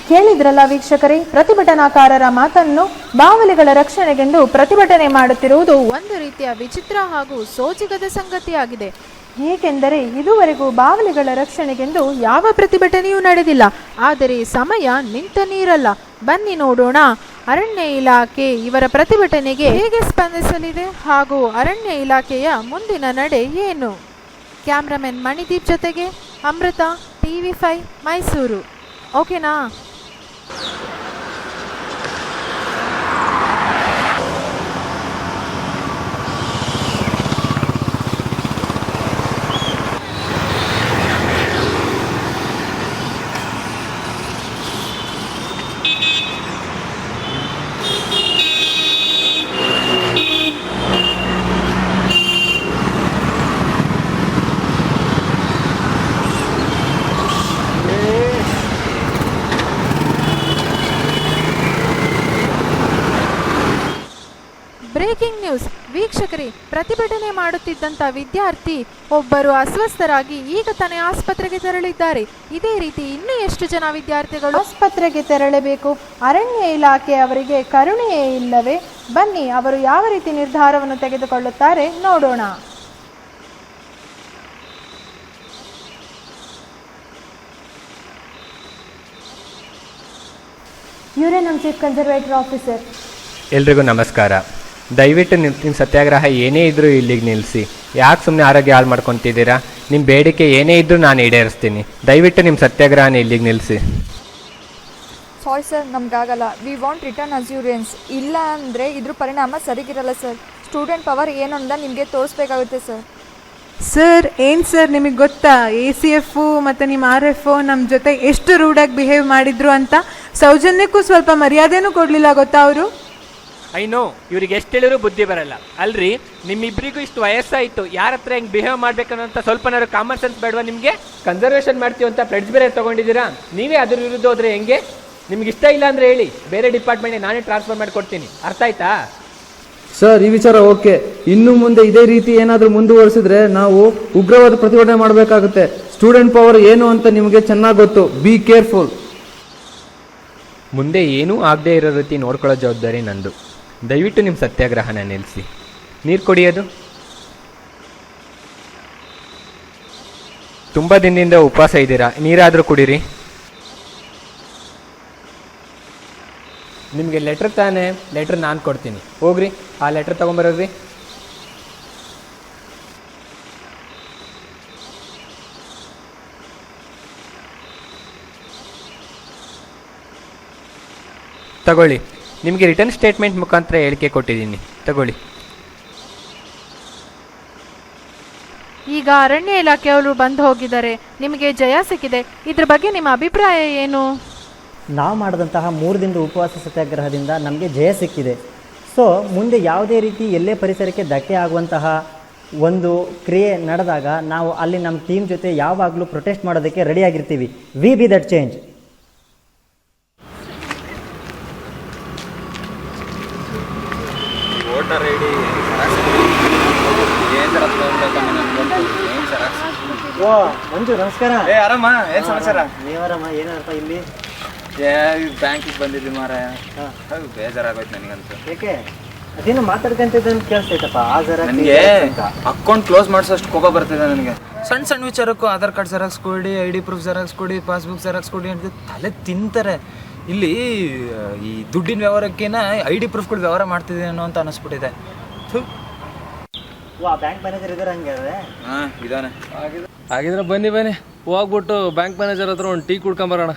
ಕೇಳಿದ್ರಲ್ಲ ವೀಕ್ಷಕರೇ, ಪ್ರತಿಭಟನಾಕಾರರ ಮಾತನ್ನು. ಬಾವಲಿಗಳ ರಕ್ಷಣೆಗೆಂದು ಪ್ರತಿಭಟನೆ ಮಾಡುತ್ತಿರುವುದು ಒಂದು ರೀತಿಯ ವಿಚಿತ್ರ ಹಾಗೂ ಸೋಜಿಗದ ಸಂಗತಿಯಾಗಿದೆ. ಏಕೆಂದರೆ ಇದುವರೆಗೂ ಬಾವಲಿಗಳ ರಕ್ಷಣೆಗೆಂದು ಯಾವ ಪ್ರತಿಭಟನೆಯೂ ನಡೆದಿಲ್ಲ. ಆದರೆ ಸಮಯ ನಿಂತ ನೀರಲ್ಲ. ಬನ್ನಿ ನೋಡೋಣ, ಅರಣ್ಯ ಇಲಾಖೆ ಇವರ ಪ್ರತಿಭಟನೆಗೆ ಹೇಗೆ ಸ್ಪಂದಿಸಲಿದೆ ಹಾಗೂ ಅರಣ್ಯ ಇಲಾಖೆಯ ಮುಂದಿನ ನಡೆ ಏನು. ಕ್ಯಾಮ್ರಾಮನ್ ಮಣಿದೀಪ್ ಜೊತೆಗೆ ಅಮೃತ, TV5 ಮೈಸೂರು. ಓಕೆನಾ? ಬ್ರೇಕಿಂಗ್ ನ್ಯೂಸ್ ವೀಕ್ಷಕರೇ, ಪ್ರತಿಭಟನೆ ಮಾಡುತ್ತಿದ್ದಂಥ ವಿದ್ಯಾರ್ಥಿ ಒಬ್ಬರು ಅಸ್ವಸ್ಥರಾಗಿ ಈಗ ತಾನೇ ಆಸ್ಪತ್ರೆಗೆ ತೆರಳಿದ್ದಾರೆ. ಇದೇ ರೀತಿ ಇನ್ನೂ ಎಷ್ಟು ಜನ ವಿದ್ಯಾರ್ಥಿಗಳು ಆಸ್ಪತ್ರೆಗೆ ತೆರಳಬೇಕು? ಅರಣ್ಯ ಇಲಾಖೆ ಅವರಿಗೆ ಕರುಣೆಯೇ ಇಲ್ಲವೇ? ಬನ್ನಿ ಅವರು ಯಾವ ರೀತಿ ನಿರ್ಧಾರವನ್ನು ತೆಗೆದುಕೊಳ್ಳುತ್ತಾರೆ ನೋಡೋಣ. ಇವರೇ ನಮ್ಮ ಚೀಫ್ ಕನ್ಸರ್ವೇಟರ್ ಆಫೀಸರ್. ಎಲ್ರಿಗೂ ನಮಸ್ಕಾರ. ದಯವಿಟ್ಟು ನಿಮ್ಮ ಸತ್ಯಾಗ್ರಹ ಏನೇ ಇದ್ದರೂ ಇಲ್ಲಿಗೆ ನಿಲ್ಲಿಸಿ. ಯಾಕೆ ಸುಮ್ಮನೆ ಆರೋಗ್ಯ ಹಾಳು ಮಾಡ್ಕೊತಿದ್ದೀರಾ? ನಿಮ್ಮ ಬೇಡಿಕೆ ಏನೇ ಇದ್ದರೂ ನಾನು ಈಡೇರಿಸ್ತೀನಿ. ದಯವಿಟ್ಟು ನಿಮ್ಮ ಸತ್ಯಾಗ್ರಹನ ಇಲ್ಲಿಗೆ ನಿಲ್ಲಿಸಿ. ಸಾರಿ ಸರ್, ನಮಗಾಗಲ್ಲ. We want return assurance. ಇಲ್ಲ ಅಂದರೆ ಇದ್ರ ಪರಿಣಾಮ ಸರಿಗಿರಲ್ಲ ಸರ್. ಸ್ಟೂಡೆಂಟ್ ಪವರ್ ಏನು ಅಂತ ನಿಮಗೆ ತೋರಿಸ್ಬೇಕಾಗುತ್ತೆ ಸರ್. ಸರ್, ಏನು ಸರ್ ನಿಮಗೆ ಗೊತ್ತಾ ACF ಮತ್ತು ನಿಮ್ಮ RFO ನಮ್ಮ ಜೊತೆ ಎಷ್ಟು ರೂಡಾಗಿ ಬಿಹೇವ್ ಮಾಡಿದ್ರು ಅಂತ? ಸೌಜನ್ಯಕ್ಕೂ ಸ್ವಲ್ಪ ಮರ್ಯಾದೆನೂ ಕೊಡಲಿಲ್ಲ ಗೊತ್ತಾ ಅವರು? ಐನೋ, ಇವ್ರಿಗೆ ಎಷ್ಟು ಹೇಳಿದ್ರು ಬುದ್ಧಿ ಬರಲ್ಲ. ಅಲ್ರಿ, ನಿಮ್ಮಿಬ್ಬರಿಗೂ ಇಷ್ಟು ವಯಸ್ಸಾಯಿತು, ಯಾರ ಹತ್ರ ಹೆಂಗೆ ಬಿಹೇವ್ ಮಾಡ್ಬೇಕನ್ನೋಂಥ ಸ್ವಲ್ಪನಾದ್ರು ಕಾಮನ್ ಸೆನ್ಸ್ ಬೇಡವಾ ನಿಮಗೆ? ಕನ್ಸರ್ವೇಷನ್ ಮಾಡ್ತೀವಿ ಅಂತ ಪ್ಲೆಡ್ಜ್ ಬೇರೆ ತೊಗೊಂಡಿದ್ದೀರಾ. ನೀವೇ ಅದ್ರ ವಿರುದ್ಧ ಹೋದ್ರೆ ಹೆಂಗೆ? ನಿಮ್ಗೆ ಇಷ್ಟ ಇಲ್ಲ ಅಂದರೆ ಹೇಳಿ, ಬೇರೆ ಡಿಪಾರ್ಟ್ಮೆಂಟ್ಗೆ ನಾನೇ ಟ್ರಾನ್ಸ್ಫರ್ ಮಾಡಿಕೊಡ್ತೀನಿ. ಅರ್ಥ ಆಯ್ತಾ? ಸರ್, ಈ ವಿಚಾರ ಓಕೆ. ಇನ್ನು ಮುಂದೆ ಇದೇ ರೀತಿ ಏನಾದರೂ ಮುಂದುವರಿಸಿದ್ರೆ ನಾವು ಉಗ್ರವಾದ ಪ್ರತಿಭಟನೆ ಮಾಡಬೇಕಾಗುತ್ತೆ. ಸ್ಟೂಡೆಂಟ್ ಪವರ್ ಏನು ಅಂತ ನಿಮಗೆ ಚೆನ್ನಾಗಿ ಗೊತ್ತು. Be careful. ಮುಂದೆ ಏನೂ ಆಗದೆ ಇರೋ ರೀತಿ ನೋಡ್ಕೊಳ್ಳೋ ಜವಾಬ್ದಾರಿ ನಂದು. ದಯವಿಟ್ಟು ನಿಮ್ಮ ಸತ್ಯಾಗ್ರಹನ ನಿಲ್ಲಿಸಿ. ನೀರು ಕುಡಿಯೋದು ತುಂಬ ದಿನದಿಂದ ಉಪವಾಸ ಇದ್ದೀರಾ, ನೀರಾದರೂ ಕುಡೀರಿ. ನಿಮಗೆ ಲೆಟ್ರ್ ತಾನೇ, ಲೆಟ್ರ್ ನಾನು ಕೊಡ್ತೀನಿ. ಹೋಗ್ರಿ, ಆ ಲೆಟ್ರ್ ತೊಗೊಂಬರೋದ್ರಿ. ತಗೊಳ್ಳಿ, ನಿಮಗೆ ರಿಟರ್ನ್ ಸ್ಟೇಟ್ಮೆಂಟ್ ಮುಖಾಂತರ ಹೇಳಿಕೆ ಕೊಟ್ಟಿದ್ದೀನಿ. ತಗೊಳ್ಳಿ. ಈಗ ಅರಣ್ಯ ಇಲಾಖೆಯವರು ಬಂದು ಹೋಗಿದ್ದಾರೆ, ನಿಮಗೆ ಜಯ ಸಿಕ್ಕಿದೆ. ಇದ್ರ ಬಗ್ಗೆ ನಿಮ್ಮ ಅಭಿಪ್ರಾಯ ಏನು? ನಾವು ಮಾಡಿದಂತಹ 3 ದಿನದ ಉಪವಾಸ ಸತ್ಯಾಗ್ರಹದಿಂದ ನಮಗೆ ಜಯ ಸಿಕ್ಕಿದೆ. ಸೊ ಮುಂದೆ ಯಾವುದೇ ರೀತಿ ಎಲ್ಲೇ ಪರಿಸರಕ್ಕೆ ಧಕ್ಕೆ ಆಗುವಂತಹ ಒಂದು ಕ್ರಿಯೆ ನಡೆದಾಗ ನಾವು ಅಲ್ಲಿ ನಮ್ಮ ಟೀಮ್ ಜೊತೆ ಯಾವಾಗಲೂ ಪ್ರೊಟೆಸ್ಟ್ ಮಾಡೋದಕ್ಕೆ ರೆಡಿಯಾಗಿರ್ತೀವಿ. We be that change. Voter ID oh Manju, ನಮಸ್ಕಾರ. ಆರಾಮ? ಏನು ಸಮಾಚಾರ? ನೀವರಮ್ಮ, ಏನಪ್ಪ ಇಲ್ಲಿ? ಬ್ಯಾಂಕಿಗೆ ಬಂದಿದ್ವಿ ಮಾರಾಯ. ಬೇಜಾರಾಗೋಯ್ತು ನನಗಂತೂ. ಏಕೆ? ಅದೇನು ಮಾತಾಡ್ಕೊಂತಿದ್ದಂತ ಕೇಳಿಸ್ತೈತಪ್ಪ. ನನಗೆ ಅಕೌಂಟ್ ಕ್ಲೋಸ್ ಮಾಡಿಸೋಷ್ಟು ಕೋಪ ಬರ್ತಿದೆ ನನಗೆ. ಸಣ್ಣ ಸಣ್ಣ ವಿಚಾರಕ್ಕೂ ಆಧಾರ್ ಕಾರ್ಡ್ ಜೆರಾಕ್ಸ್ ಕೊಡಿ, ID ಪ್ರೂಫ್ ಜೆರಾಕ್ಸ್ ಕೊಡಿ, ಪಾಸ್ಬುಕ್ ಜೆರಾಕ್ಸ್ ಕೊಡಿ ಅಂತ ತಲೆ ತಿಂತಾರೆ. ಇಲ್ಲಿ ಈ ದುಡ್ಡಿನ ವ್ಯವಹಾರಕ್ಕೇನ ID ಪ್ರೂಫ್ಗಳು ವ್ಯವಹಾರ ಮಾಡ್ತಿದೆ ಅನ್ನೋ ಅಂತ ಅನ್ನಿಸ್ಬಿಟ್ಟಿದೆ. ಬ್ಯಾಂಕ್ ಮ್ಯಾನೇಜರ್ ಇದ್ದಾರೆ ಹಂಗಾದ್ರೆ? ಹಾಂ ಇದಾನೆ. ಹಾಗಿದ್ರೆ ಬನ್ನಿ ಹೋಗ್ಬಿಟ್ಟು ಬ್ಯಾಂಕ್ ಮ್ಯಾನೇಜರ್ ಹತ್ರ ಒಂದು ಟೀ ಕುಡ್ಕೊಂಬರೋಣ.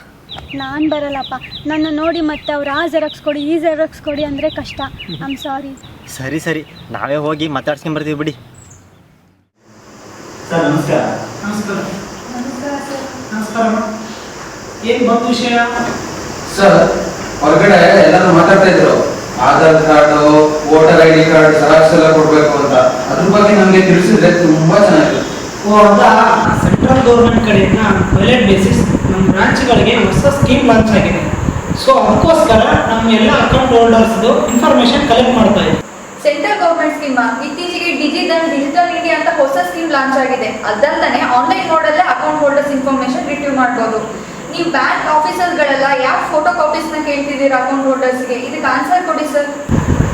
ನಾನು ಬರಲ್ಲಪ್ಪ, ನನ್ನ ನೋಡಿ ಮತ್ತೆ ಅವ್ರು ಆ ಜೆರಾಕ್ಸ್ ಕೊಡಿ ಈ ಜೆರಾಕ್ಸ್ ಕೊಡಿ ಅಂದರೆ ಕಷ್ಟ. I am sorry. ಸರಿ ನಾವೇ ಹೋಗಿ ಮಾತಾಡ್ಸ್ಕೊಂಬರ್ತೀವಿ ಬಿಡಿ. ಸರ್ ನಮಸ್ಕಾರ. ನಮಸ್ಕಾರ. ಏನು ಬಂತು ವಿಷಯ? ಸರ್ ಹೊರಗಡೆ ಎಲ್ಲರೂ ಮಾತಾಡ್ತಾ ಇದ್ರು, Aadhaar card, voter ID card, xerox ಎಲ್ಲ ಕೊಡಬೇಕು ಅಂತ. ಅದ್ರ ಬಗ್ಗೆ ನಮಗೆ ತಿಳಿಸಿದ್ರೆ ತುಂಬಾ ಚೆನ್ನಾಗಿದೆ. ಹೌದಾ? ಸೆಂಟ್ರಲ್ ಗೌರ್ಮೆಂಟ್ ಕಡೆಯಿಂದ ಪೈಲಟ್ ಬೇಸಿಸ್ ನಮ್ಮ ಬ್ರಾಂಚ್ಗಳಿಗೆ ಹೊಸ ಸ್ಕೀಮ್ ಲಾಂಚ್ ಆಗಿದೆ. ಸೊ ಅದಕ್ಕೋಸ್ಕರ ನಮ್ಮ ಎಲ್ಲ ಅಕೌಂಟ್ ಹೋಲ್ಡರ್ಸ್ದು ಇನ್ಫಾರ್ಮೇಶನ್ ಕಲೆಕ್ಟ್ ಮಾಡ್ತಾ ಇದ್ದೀವಿ. ಸೆಂಟ್ರಲ್ ಗೌರ್ಮೆಂಟ್ ಸ್ಕೀಮ್ ಇತ್ತೀಚೆಗೆ ಡಿಜಿಟಲ್ ಇಂಡಿಯಾ ಅಂತ ಹೊಸ ಸ್ಕೀಮ್ ಲಾಂಚ್ ಆಗಿದೆ. ಅದಲ್ಲದೆ ಆನ್ಲೈನ್ ಮೋಡಲ್ಲೇ ಅಕೌಂಟ್ ಹೋಲ್ಡರ್ಸ್ ಇನ್ಫಾರ್ಮೇಶನ್ ರಿಟ್ರೀವ್ ಮಾಡ್ಬೋದು. ನೀವು ಬ್ಯಾಂಕ್ ಆಫೀಸರ್ಗಳೆಲ್ಲ ಯಾವ ಫೋಟೋ ಕಾಪೀಸ್ನ ಕೇಳ್ತಿದ್ದೀರಾ ಅಕೌಂಟ್ ಹೋಲ್ಡರ್ಸ್ಗೆ? ಇದಕ್ಕೆ ಆನ್ಸರ್ ಕೊಡಿ ಸರ್.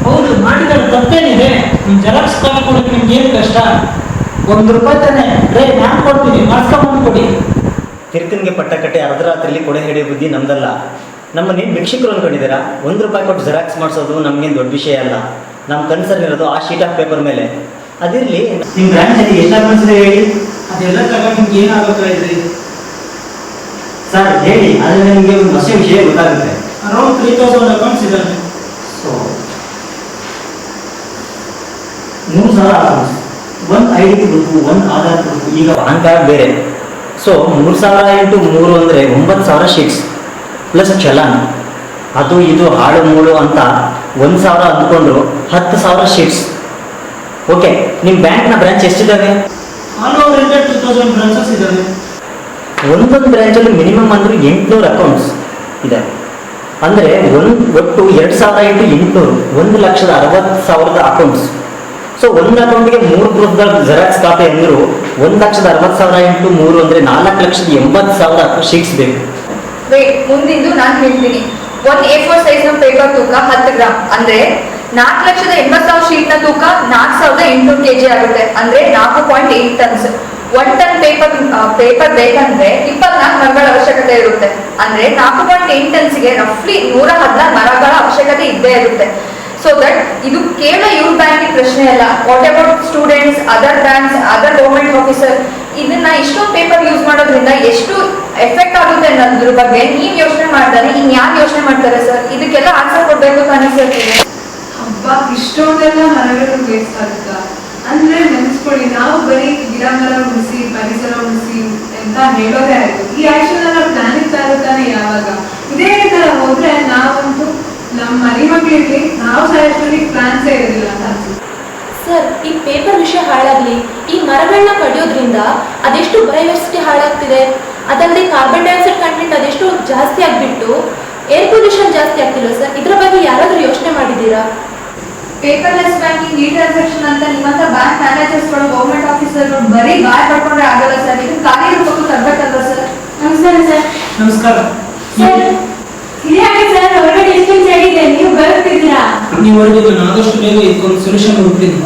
ಹೌದು, ಮಾಡಿದ್ರೆ ತಪ್ಪೇನಿದೆ. ನಿಮ್ಮ ಜೆರಾಕ್ಸ್ ಕಾಪಿ ಕೊಡೋಕೆ ನಿಮ್ಗೆ ಏನು ಕಷ್ಟ? ₹1 ತಾನೆ, ನಾನು ಕೊಡ್ತೀನಿ, ಮಾಡ್ಸ್ಕೊಂಬಂದು ಕೊಡಿ. ತಿರ್ಕನ್ಗೆ ಪಟ್ಟ ಕಟ್ಟಿ ಅರ್ಧರಾತ್ರಿಲಿ ಕೊಡೆ ಹಿಡಿಯೋ ಬುದ್ಧಿ ನಮ್ದಲ್ಲ. ನಮ್ಮನ್ನೇನು ಭಿಕ್ಷಿಕರು ಅಂದ್ಕೊಂಡಿದ್ದೀರಾ? ₹1 ಕೊಟ್ಟು ಜೆರಾಕ್ಸ್ ಮಾಡಿಸೋದು ನಮಗೇನು ದೊಡ್ಡ ವಿಷಯ ಅಲ್ಲ. ನಮ್ಮ ಕನ್ಸರ್ನ್ ಇರೋದು ಆ ಶೀಟ್ ಆಫ್ ಪೇಪರ್ ಮೇಲೆ. ಅದಿರಲಿ, ನಿಮ್ಮ ಬ್ರಾಂಚಲ್ಲಿ ಎಷ್ಟು ಅಕೌಂಟ್ಸ್ ಇದೆ ಹೇಳಿ? ಅದೆಲ್ಲ ತಗೊಂಡು ನಿಮ್ಗೆ ಏನಾಗಬೇಕಾಯ್ತು ಸರ್ ಹೇಳಿ, ಆದರೆ ನಿಮಗೆ ಒಂದು ಹೊಸ ವಿಷಯ ಗೊತ್ತಾಗುತ್ತೆ. ಅರೌಂಡ್ 3000 ಅಕೌಂಟ್ಸ್ ಇದ್ದಾವೆ. ಸೊ 3000 ಅಕೌಂಟ್ಸ್, ಒಂದು ID ಪ್ರೂಫ್, ಒಂದು ಆಧಾರ್ ಪ್ರೂಫ್, ಈಗ ಪಾನ್ ಕಾರ್ಡ್ ಬೇರೆ. ಸೊ 3000 × 3 ಅಂದರೆ 9000 ಶೀಟ್ಸ್ ಪ್ಲಸ್ ಚಲಾನ್. ಅದು ಇದು ಹಾಳು ಮೂಳು ಅಂತ 1000 ಅಂದ್ಕೊಂಡ್ರು 10,000 ಶೀಟ್ಸ್. ಓಕೆ, ನಿಮ್ಮ ಬ್ಯಾಂಕ್ನ ಬ್ರಾಂಚ್ ಎಷ್ಟಿದ್ದಾವೆ? ಆಲ್ ಓವರ್ ಇಂಡಿಯಾ 2000 ಬ್ರಾಂಚಸ್ ಇದ್ದಾವೆ. ಒಂದೊಂದು ಬ್ರಾಂಚಲ್ಲಿ ಮಿನಿಮಮ್ ಅಂದರೆ 800 ಅಕೌಂಟ್ಸ್ ಇದೆ. ಅಂದರೆ ಒಟ್ಟು 2000 × 800 1,60,000 ಅಕೌಂಟ್ಸ್. ಸೊ ಒಂದು ಅಕೌಂಟ್ಗೆ 3 ಪ್ರೂಫ್ಗಳ ಜೆರಾಕ್ಸ್ ಕಾಪಿ ಅಂದರು 1,60,000 × 3 ಅಂದರೆ 4,80,000 ಶೀಟ್ಸ್ ಬೇಕು. ಮುಂದಿಂದು ನಾನು ಹೇಳ್ತೀನಿ. ಒಂದು A4 ಸೈಜ್ನ ಪೇಪರ್ ತೂಕ 10 ಗ್ರಾಮ್ ಅಂದ್ರೆ 4,80,000 ಶೀಟ್ನ ತೂಕ 4,800 kg ಆಗುತ್ತೆ. ಅಂದ್ರೆ 4.8 ಟನ್ಸ್. 1 ಟನ್ ಪೇಪರ್ ಬೇಕಂದ್ರೆ 24 ಮರಗಳ ಅವಶ್ಯಕತೆ ಇರುತ್ತೆ. ಅಂದ್ರೆ 4.8 ಟನ್ಸ್ಗೆ ರಫ್ಲಿ 114 ಮರಗಳ ಅವಶ್ಯಕತೆ ಇದ್ದೇ ಇರುತ್ತೆ. ಸೊ ದಟ್ ಇದು ಕೇವಲ ಯೂತ್ ಬ್ಯಾಂಕಿಂಗ್ ಪ್ರಶ್ನೆ ಅಲ್ಲ. What about students, other banks, other government officer? ಇದನ್ನ ಇಷ್ಟೊಂದು ಪೇಪರ್ ಯೂಸ್ ಮಾಡೋದ್ರಿಂದ ಎಷ್ಟು ಎಫೆಕ್ಟ್ ಆಗುತ್ತೆ ಅನ್ನೋದ್ರ ಬಗ್ಗೆ ನೀವು ಯೋಚನೆ ಮಾಡಿದ್ರೆ ಇನ್ಯಾರು ಯೋಚನೆ ಮಾಡ್ತಾರೆ ಸರ್? ಇದಕ್ಕೆಲ್ಲ ಆನ್ಸರ್ ಕೊಡ್ಬೇಕು ತಾನೇ ಸರ್? ಹಬ್ಬ ಇಷ್ಟೊಂದೆಲ್ಲ ಮರಗಳು ವೇಸ್ಟ್ ಆಗುತ್ತಾ? ಅಂದ್ರೆ ನೆನೆಸ್ಕೊಳ್ಳಿ, ನಾವು ಬರೀ ಗಿಡ ಮರ ಉಳಿಸಿ, ಪರಿಸರ ಉಳಿಸಿ ಅಂತ ಹೇಳೋದೇ ಆಯ್ತು. ಈ ಆಕ್ಷನ್ ಎಲ್ಲ ಪ್ಲಾನಿಂಗ್ ತಾಗುತ್ತಾನೆ ಯಾವಾಗ? ಇದೇ ತರ ಹೋದ್ರೆ ನಾವಂತೂ ನಮ್ಮ ಮನೆ ಮಕ್ಕಳಿಗೆ ನಾವು ಸಹ ಪ್ಲಾನ್ಸೇ ಇರಲಿಲ್ಲ ಅಂತ ಅನ್ಸುತ್ತೆ. ಸರ್, ಈ ಪೇಪರ್ ವಿಷಯ ಹಾಳಾಗ್ಲಿ, ಈ ಮರಗಳನ್ನ ಕಡಿಯೋದ್ರಿಂದ ಅದೆಷ್ಟು ಬಯೋಡೈವರ್ಸಿಟಿ ಹಾಳಾಗ್ತಿದೆ. ಅದಲ್ಲದೆ ಕಾರ್ಬನ್ ಡೈಆಕ್ಸೈಡ್ ಕಂಟೆಂಟ್ ಅದೆಷ್ಟು ಜಾಸ್ತಿ ಆಗಿಬಿಟ್ಟು ಏರ್ ಪೊಲ್ಯೂಷನ್ ಜಾಸ್ತಿ ಆಗ್ತಿಲ್ಲ ಸರ್? ಇದ್ರ ಬಗ್ಗೆ ಯಾರಾದರೂ ಯೋಚನೆ ಮಾಡಿದ್ದೀರಾ? ಪೇಪರ್ಲೆಸ್ ಬ್ಯಾಂಕಿಂಗ್, ಇ ಟ್ರಾನ್ಸಾಕ್ಷನ್ ಅಂತ ನಿಮ್ಮಂತ ಬ್ಯಾಂಕ್ ಮ್ಯಾನೇಜರ್ಸ್ಗಳು, ಗೌರ್ಮೆಂಟ್ ಆಫೀಸರ್ಗಳು ಬರೀ ಬಾಯ್ ಪಡ್ಕೊಂಡ್ರೆ ಆಗಲ್ಲ ಸರ್. ಇದು ಕಾರ್ಯ ರೂಪಕ್ಕೂ ತರಬೇಕಲ್ವ ಸರ್? ನಮಸ್ಕಾರ ಸರ್. ನಮಸ್ಕಾರ. ಸರ್ ಇದ್ಯಾಕೆ ಸರ್ ಹೊರಗಡೆ ಎಷ್ಟು ಆಗಿದೆ, ನೀವು ಬರುತ್ತಿದ್ದೀರಾ? ನೀವು ಹೊರಗೆ ಆದಷ್ಟು ಬೇಗ ಇದಕ್ಕೊಂದು ಸೊಲ್ಯೂಷನ್ ಹುಡುಕ್ತೀನಿ.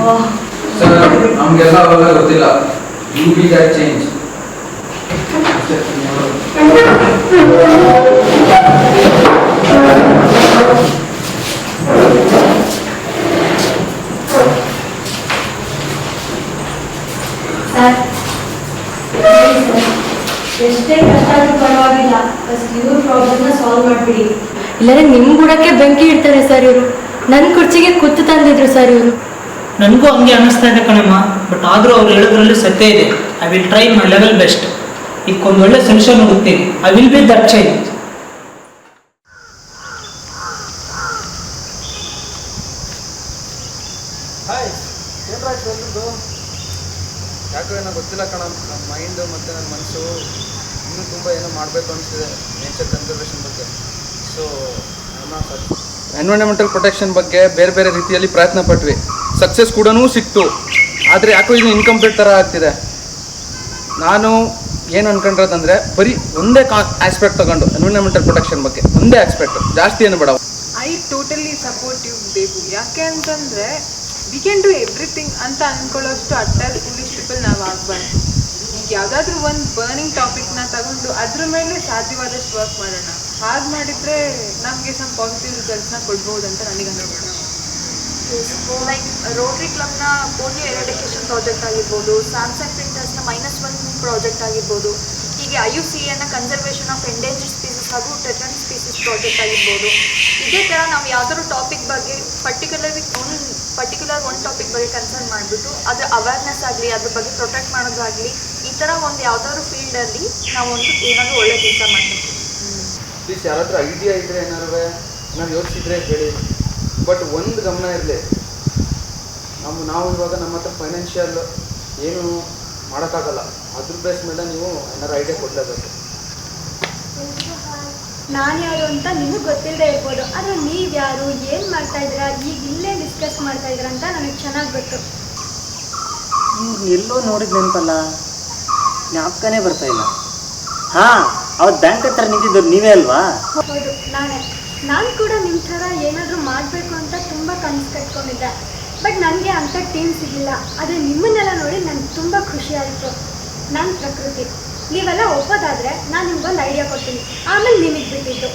ಸರ್ ನಮಗೆಲ್ಲ ಅವೆಲ್ಲ ಗೊತ್ತಿಲ್ಲ. You be that change. ಎಷ್ಟೇ ಕಷ್ಟ ಆದ್ರೂ ಪರವಾಗಿಲ್ಲ, ಫಸ್ಟ್ ಇವ್ರ ಪ್ರಾಬ್ಲಮ್ನ ಸಾಲ್ವ್ ಮಾಡಿಬಿಡಿ. ಇಲ್ಲದ್ರೆ ನಿಮ್ಮ ಬುಡಕ್ಕೆ ಬೆಂಕಿ ಇಡ್ತಾರೆ ಸರ್ ಇವರು. ನನ್ನ ಕುರ್ಚಿಗೆ ಕುತ್ತು ತಂದಿದ್ರು ಸರ್ ಇವರು. ನನಗೂ ಹಂಗೆ ಅನ್ನಿಸ್ತಾ ಇದೆ ಕಣಮ್ಮ. ಬಟ್ ಆದರೂ ಅವ್ರು ಹೇಳೋದ್ರಲ್ಲಿ ಸತ್ಯ ಇದೆ. I will try my level best. ಇದಕ್ಕೊಂದು ಒಳ್ಳೆ ಸೊಲ್ಯೂಷನ್ ಹುಡುಕ್ತೀನಿ. I will be that change. ಯಾಕೋ ಏನೋ ಗೊತ್ತಿಲ್ಲ ಕಣ, ನನ್ನ ಮೈಂಡು ಮತ್ತು ನನ್ನ ಮನಸ್ಸು ಇನ್ನೂ ತುಂಬ ಏನೋ ಮಾಡಬೇಕು ಅನಿಸ್ತಿದೆ ನೇಚರ್ ಕನ್ಸರ್ವೇಷನ್ ಬಗ್ಗೆ. ಸೊ ಎನ್ವೈರನ್ಮೆಂಟಲ್ ಪ್ರೊಟೆಕ್ಷನ್ ಬಗ್ಗೆ ಬೇರೆ ಬೇರೆ ರೀತಿಯಲ್ಲಿ ಪ್ರಯತ್ನ ಪಟ್ವಿ. ಸಕ್ಸಸ್ ಕೂಡ ಸಿಕ್ತು. ಆದರೆ ಯಾಕೋ ಇದು ಇನ್ಕಂಪ್ಲೀಟ್ ಥರ ಆಗ್ತಿದೆ. ನಾನು ಏನು ಅನ್ಕೊಂಡಿರೋದಂದರೆ ಬರೀ ಒಂದೇ ಆಸ್ಪೆಕ್ಟ್ ತಗೊಂಡು ಎನ್ವೈರನ್ಮೆಂಟಲ್ ಪ್ರೊಟೆಕ್ಷನ್ ಬಗ್ಗೆ ಒಂದೇ ಆಸ್ಪೆಕ್ಟ್, ಜಾಸ್ತಿ ಏನು ಬೇಡ. I totally support you Devu. ಯಾಕೆ ಅಂತಂದರೆ ವಿ ಕ್ಯಾನ್ ಡೂ ಎವ್ರಿಥಿಂಗ್ ಅಂತ ಅಂದ್ಕೊಳ್ಳೋಷ್ಟು ಅಟ್ಟರ್ ಫುಲಿಶ್ ಪೀಪಲ್ ನಾವು ಆಗಬಾರ್ದು. ಈಗ ಯಾವುದಾದ್ರೂ ಒಂದು ಬರ್ನಿಂಗ್ ಟಾಪಿಕ್ನ ತಗೊಂಡು ಅದ್ರ ಮೇಲೆ ಸಾಧ್ಯವಾದಷ್ಟು ವರ್ಕ್ ಮಾಡೋಣ. ಹಾಗೆ ಮಾಡಿದರೆ ನಮಗೆ ಸಮ್ ಪಾಸಿಟಿವ್ ರಿಸಲ್ಟ್ಸ್ನ ಕೊಡ್ಬೋದು ಅಂತ ನನಗೆ ಅನ್ಬೋದು. ಲೈಕ್ ರೋಟರಿ ಕ್ಲಬ್ನ ಪೋಲಿಯೋ ಎರಾಡಿಕೇಷನ್ ಪ್ರಾಜೆಕ್ಟ್ ಆಗಿರ್ಬೋದು, ಸ್ಯಾಮ್ಸಂಗ್ ಪ್ರಿಂಟರ್ಸ್ನ -1 ಪ್ರಾಜೆಕ್ಟ್ ಆಗಿರ್ಬೋದು, ಹೀಗೆ IUCN conservation of endangered species ಹಾಗೂ ಥ್ರೆಟನ್ಡ್ ಸ್ಪೀಸೀಸ್ ಪ್ರಾಜೆಕ್ಟ್ ಆಗಿರ್ಬೋದು. ಇದೇ ಥರ ನಾವು ಯಾವ್ದಾದ್ರು ಟಾಪಿಕ್ ಬಗ್ಗೆ ಪರ್ಟಿಕ್ಯುಲರ್ ಒಂದು ಟಾಪಿಕ್ ಬಗ್ಗೆ ಕನ್ಸರ್ನ್ ಮಾಡಿಬಿಟ್ಟು ಅದರ ಅವೇರ್ನೆಸ್ ಆಗಲಿ, ಅದ್ರ ಬಗ್ಗೆ ಪ್ರೊಟೆಕ್ಟ್ ಮಾಡೋದಾಗಲಿ, ಈ ಥರ ಒಂದು ಯಾವ್ದಾದ್ರು ಫೀಲ್ಡಲ್ಲಿ ನಾವೊಂದು ಏನಾದರೂ ಒಳ್ಳೆ ಕೆಲಸ ಮಾಡಬೇಕು. ಪ್ಲೀಸ್ ಯಾರ ಹತ್ರ ಐಡಿಯಾ ಇದ್ದರೆ ಏನಾರು ನಾವು ಯೋಚಿಸಿದ್ರೆ ಹೇಳಿ. ಬಟ್ ಒಂದು ಗಮನ ಇರಲಿ, ನಾವು ಇವಾಗ ನಮ್ಮ ಹತ್ರ ಫೈನಾನ್ಷಿಯಲ್ ಏನು ಮಾಡೋಕ್ಕಾಗಲ್ಲ, ಅದ್ರ ಬೇಸ್ ಮೇಲೆ ನೀವು ಏನಾರು ಐಡಿಯಾ ಕೊಡಲೇಬೇಕು. ನಾನು ಯಾರು ಅಂತ ನಿಮಗೆ ಗೊತ್ತಿಲ್ಲದೆ ಇರ್ಬೋದು, ಆದರೆ ನೀವು ಯಾರು, ಏನು ಮಾಡ್ತಾ ಇದ್ದೀರಾ, ಈಗ ಇಲ್ಲೇ ಡಿಸ್ಕಸ್ ಮಾಡ್ತಾ ಇದ್ದೀರಾ ಅಂತ ನನಗೆ ಚೆನ್ನಾಗಿ ಗೊತ್ತು. ಎಲ್ಲೋ ನೋಡಿದ ನೆನಪಲ್ಲ, ಜ್ಞಾಪಕನೇ ಬರ್ತಾ ಇಲ್ಲ. ಹಾಂ, ಅವತ್ತು ಬ್ಯಾಂಕ್ ಹತ್ರ ನಿಂತಿದ್ದವ್ರು ನೀವೇ ಅಲ್ವಾ? ಹೌದು, ನಾನು ಕೂಡ ನಿಮ್ಮ ಥರ ಏನಾದರೂ ಮಾಡಬೇಕು ಅಂತ ತುಂಬ ಕನಸು ಕಟ್ಕೊಂಡಿದ್ದೆ. ಬಟ್ ನನಗೆ ಅಂಥ ಟೀಮ್ ಸಿಗಲಿಲ್ಲ. ಆದರೆ ನಿಮ್ಮನ್ನೆಲ್ಲ ನೋಡಿ ನನಗೆ ತುಂಬ ಖುಷಿ ಆಯಿತು. ನಾನು ಪ್ರಕೃತಿ, ನೀವೆಲ್ಲ ಒಪ್ಪೋದಾದರೆ ನಾನು ನಿಮ್ಗೊಂದು ಐಡಿಯಾ ಕೊಡ್ತೀನಿ, ಆಮೇಲೆ ನಿಮಗೆ ಬಿಟ್ಟಿದ್ದು.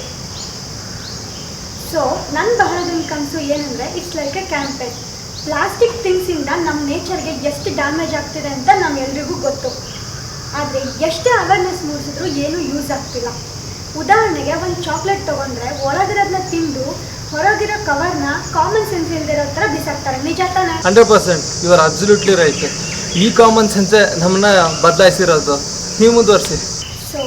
ಸೊ ನನ್ನ ಬಹಳದೊಂದು ಕನಸು ಏನಂದರೆ, it's like a campaign. Plastic ಥಿಂಗ್ಸಿಂದ ನಮ್ಮ ನೇಚರ್ಗೆ ಎಷ್ಟು ಡ್ಯಾಮೇಜ್ ಆಗ್ತಿದೆ ಅಂತ ನಮ್ಮೆಲ್ರಿಗೂ ಗೊತ್ತು. ಆದರೆ ಎಷ್ಟೇ ಅವೇರ್ನೆಸ್ ಮೂಡಿಸಿದ್ರು ಏನೂ ಯೂಸ್ ಆಗ್ತಿಲ್ಲ. ಉದಾಹರಣೆಗೆ ಒಂದು ಚಾಕ್ಲೇಟ್ ತೊಗೊಂಡ್ರೆ ಒಳಗಿರೋದನ್ನ ತಿಂದು ಹೊರಗಿರೋ ಕವರ್ನ ಕಾಮನ್ ಸೆನ್ಸ್ ಇಲ್ದಿರೋ ಥರ ಬಿಸಾಕ್ತಾರೆ. ನಿಜ ತಾನೆ? 100% ಯು ಆರ್ ಅಬ್ಸಲ್ಯೂಟ್ಲಿ ರೈಟ್. ಈ ಕಾಮನ್ ಸೆನ್ಸೇ ನಮ್ಮನ್ನ ಬದಲಾಯಿಸಿರೋದು. ನೀವು ಮುಂದುವರಿಸಿ. ಸೊ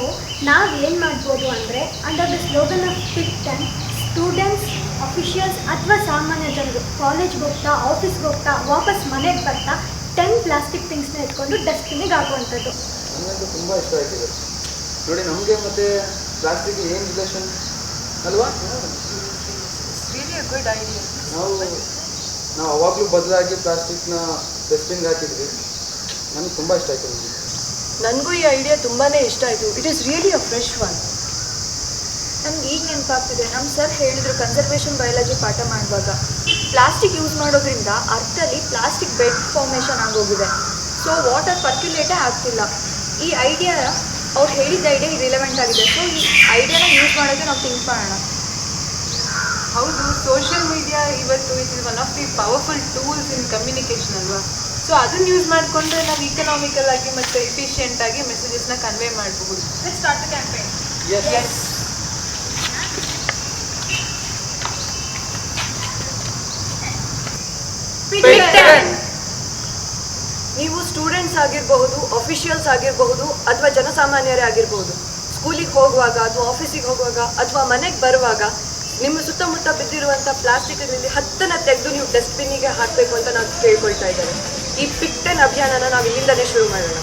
ನಾವೇನು ಮಾಡ್ಬೋದು ಅಂದರೆ, under the slogan of pit and students, officials ಅಥವಾ ಸಾಮಾನ್ಯ ಜನರು ಕಾಲೇಜ್ಗೆ ಹೋಗ್ತಾ, ಆಫೀಸ್ಗೆ ಹೋಗ್ತಾ, ವಾಪಸ್ ಮನೆಗೆ ಬರ್ತಾ 10 ಪ್ಲಾಸ್ಟಿಕ್ ಥಿಂಗ್ಸ್ನ ಎತ್ಕೊಂಡು ಡಸ್ಟ್ಬಿನ್ನಿಗೆ ಹಾಕುವಂಥದ್ದು. ನನಗಂತೂ ತುಂಬ ಇಷ್ಟ ಆಯ್ತಿದೆ ನೋಡಿ. ನಮಗೆ ಮತ್ತು ಪ್ಲಾಸ್ಟಿಕ್ ಏನು ರಿಲೇಷನ್ ಅಲ್ವಾ? Good idea. ನಾವು ಅವಾಗಲೂ ಬದಲಾಗಿ ಪ್ಲಾಸ್ಟಿಕ್ನ ಡಸ್ಟ್ಬಿನ್ಗೆ ಹಾಕಿದ್ವಿ. ನನಗೆ ತುಂಬ ಇಷ್ಟ ಆಯಿತು. ನನಗೂ ಈ ಐಡಿಯಾ ತುಂಬಾ ಇಷ್ಟ ಆಯಿತು. It is really a fresh one. ನಮ್ಗೆ ಈಗ ನೆನಪಾಗ್ತಿದೆ, ನಮ್ಮ ಸರ್ ಹೇಳಿದ್ರು ಕನ್ಸರ್ವೇಷನ್ ಬಯಾಲಜಿ ಪಾಠ ಮಾಡುವಾಗ, ಪ್ಲಾಸ್ಟಿಕ್ ಯೂಸ್ ಮಾಡೋದ್ರಿಂದ ಅರ್ಥದಲ್ಲಿ ಪ್ಲಾಸ್ಟಿಕ್ ಬೆಡ್ ಫಾರ್ಮೇಷನ್ ಆಗೋಗಿದೆ. ಸೊ ವಾಟರ್ ಪರ್ಕ್ಯುಲೇಟೇ ಆಗ್ತಿಲ್ಲ. ಈ ಐಡಿಯಾ, ಅವ್ರು ಹೇಳಿದ ಐಡಿಯಾ ರಿಲೆವೆಂಟ್ ಆಗಿದೆ. ಸೊ ಈ ಐಡಿಯಾನ ಯೂಸ್ ಮಾಡೋಕ್ಕೆ ನಾವು ಥಿಂಕ್ ಮಾಡೋಣ. ಹೌದು, ಸೋಷಿಯಲ್ ಮೀಡಿಯಾ ಇವತ್ತು it is one of the powerful tools in communication ಅಲ್ವಾ? ಸೊ ಅದನ್ನು ಯೂಸ್ ಮಾಡಿಕೊಂಡ್ರೆ ನಾವು ಇಕನಾಮಿಕಲ್ ಆಗಿ ಮತ್ತು ಎಫಿಷಿಯೆಂಟ್ ಆಗಿ ಮೆಸೇಜಸ್ನ ಕನ್ವೆ ಮಾಡಬಹುದು. Let's start the campaign. Yes. ನೀವು ಸ್ಟೂಡೆಂಟ್ಸ್ ಆಗಿರಬಹುದು, ಅಫಿಷಿಯಲ್ಸ್ ಆಗಿರಬಹುದು, ಅಥವಾ ಜನಸಾಮಾನ್ಯರೇ ಆಗಿರಬಹುದು, ಸ್ಕೂಲಿಗೆ ಹೋಗುವಾಗ ಅಥವಾ ಆಫೀಸಿಗೆ ಹೋಗುವಾಗ ಅಥವಾ ಮನೆಗೆ ಬರುವಾಗ ನಿಮ್ಮ ಸುತ್ತಮುತ್ತ ಬಿದ್ದಿರುವಂಥ ಪ್ಲಾಸ್ಟಿಕ್ನಲ್ಲಿ 10ನ್ನ ತೆಗೆದು ನೀವು ಡಸ್ಟ್ಬಿನ್ನಿಗೆ ಹಾಕಬೇಕು ಅಂತ ನಾವು ಕೇಳ್ಕೊಳ್ತಾ ಇದ್ದೇವೆ. ಈ ಪಿಕ್ಟನ್ ಅಭಿಯಾನನ ನಾವು ಇಲ್ಲಿಂದಲೇ ಶುರು ಮಾಡೋಣ.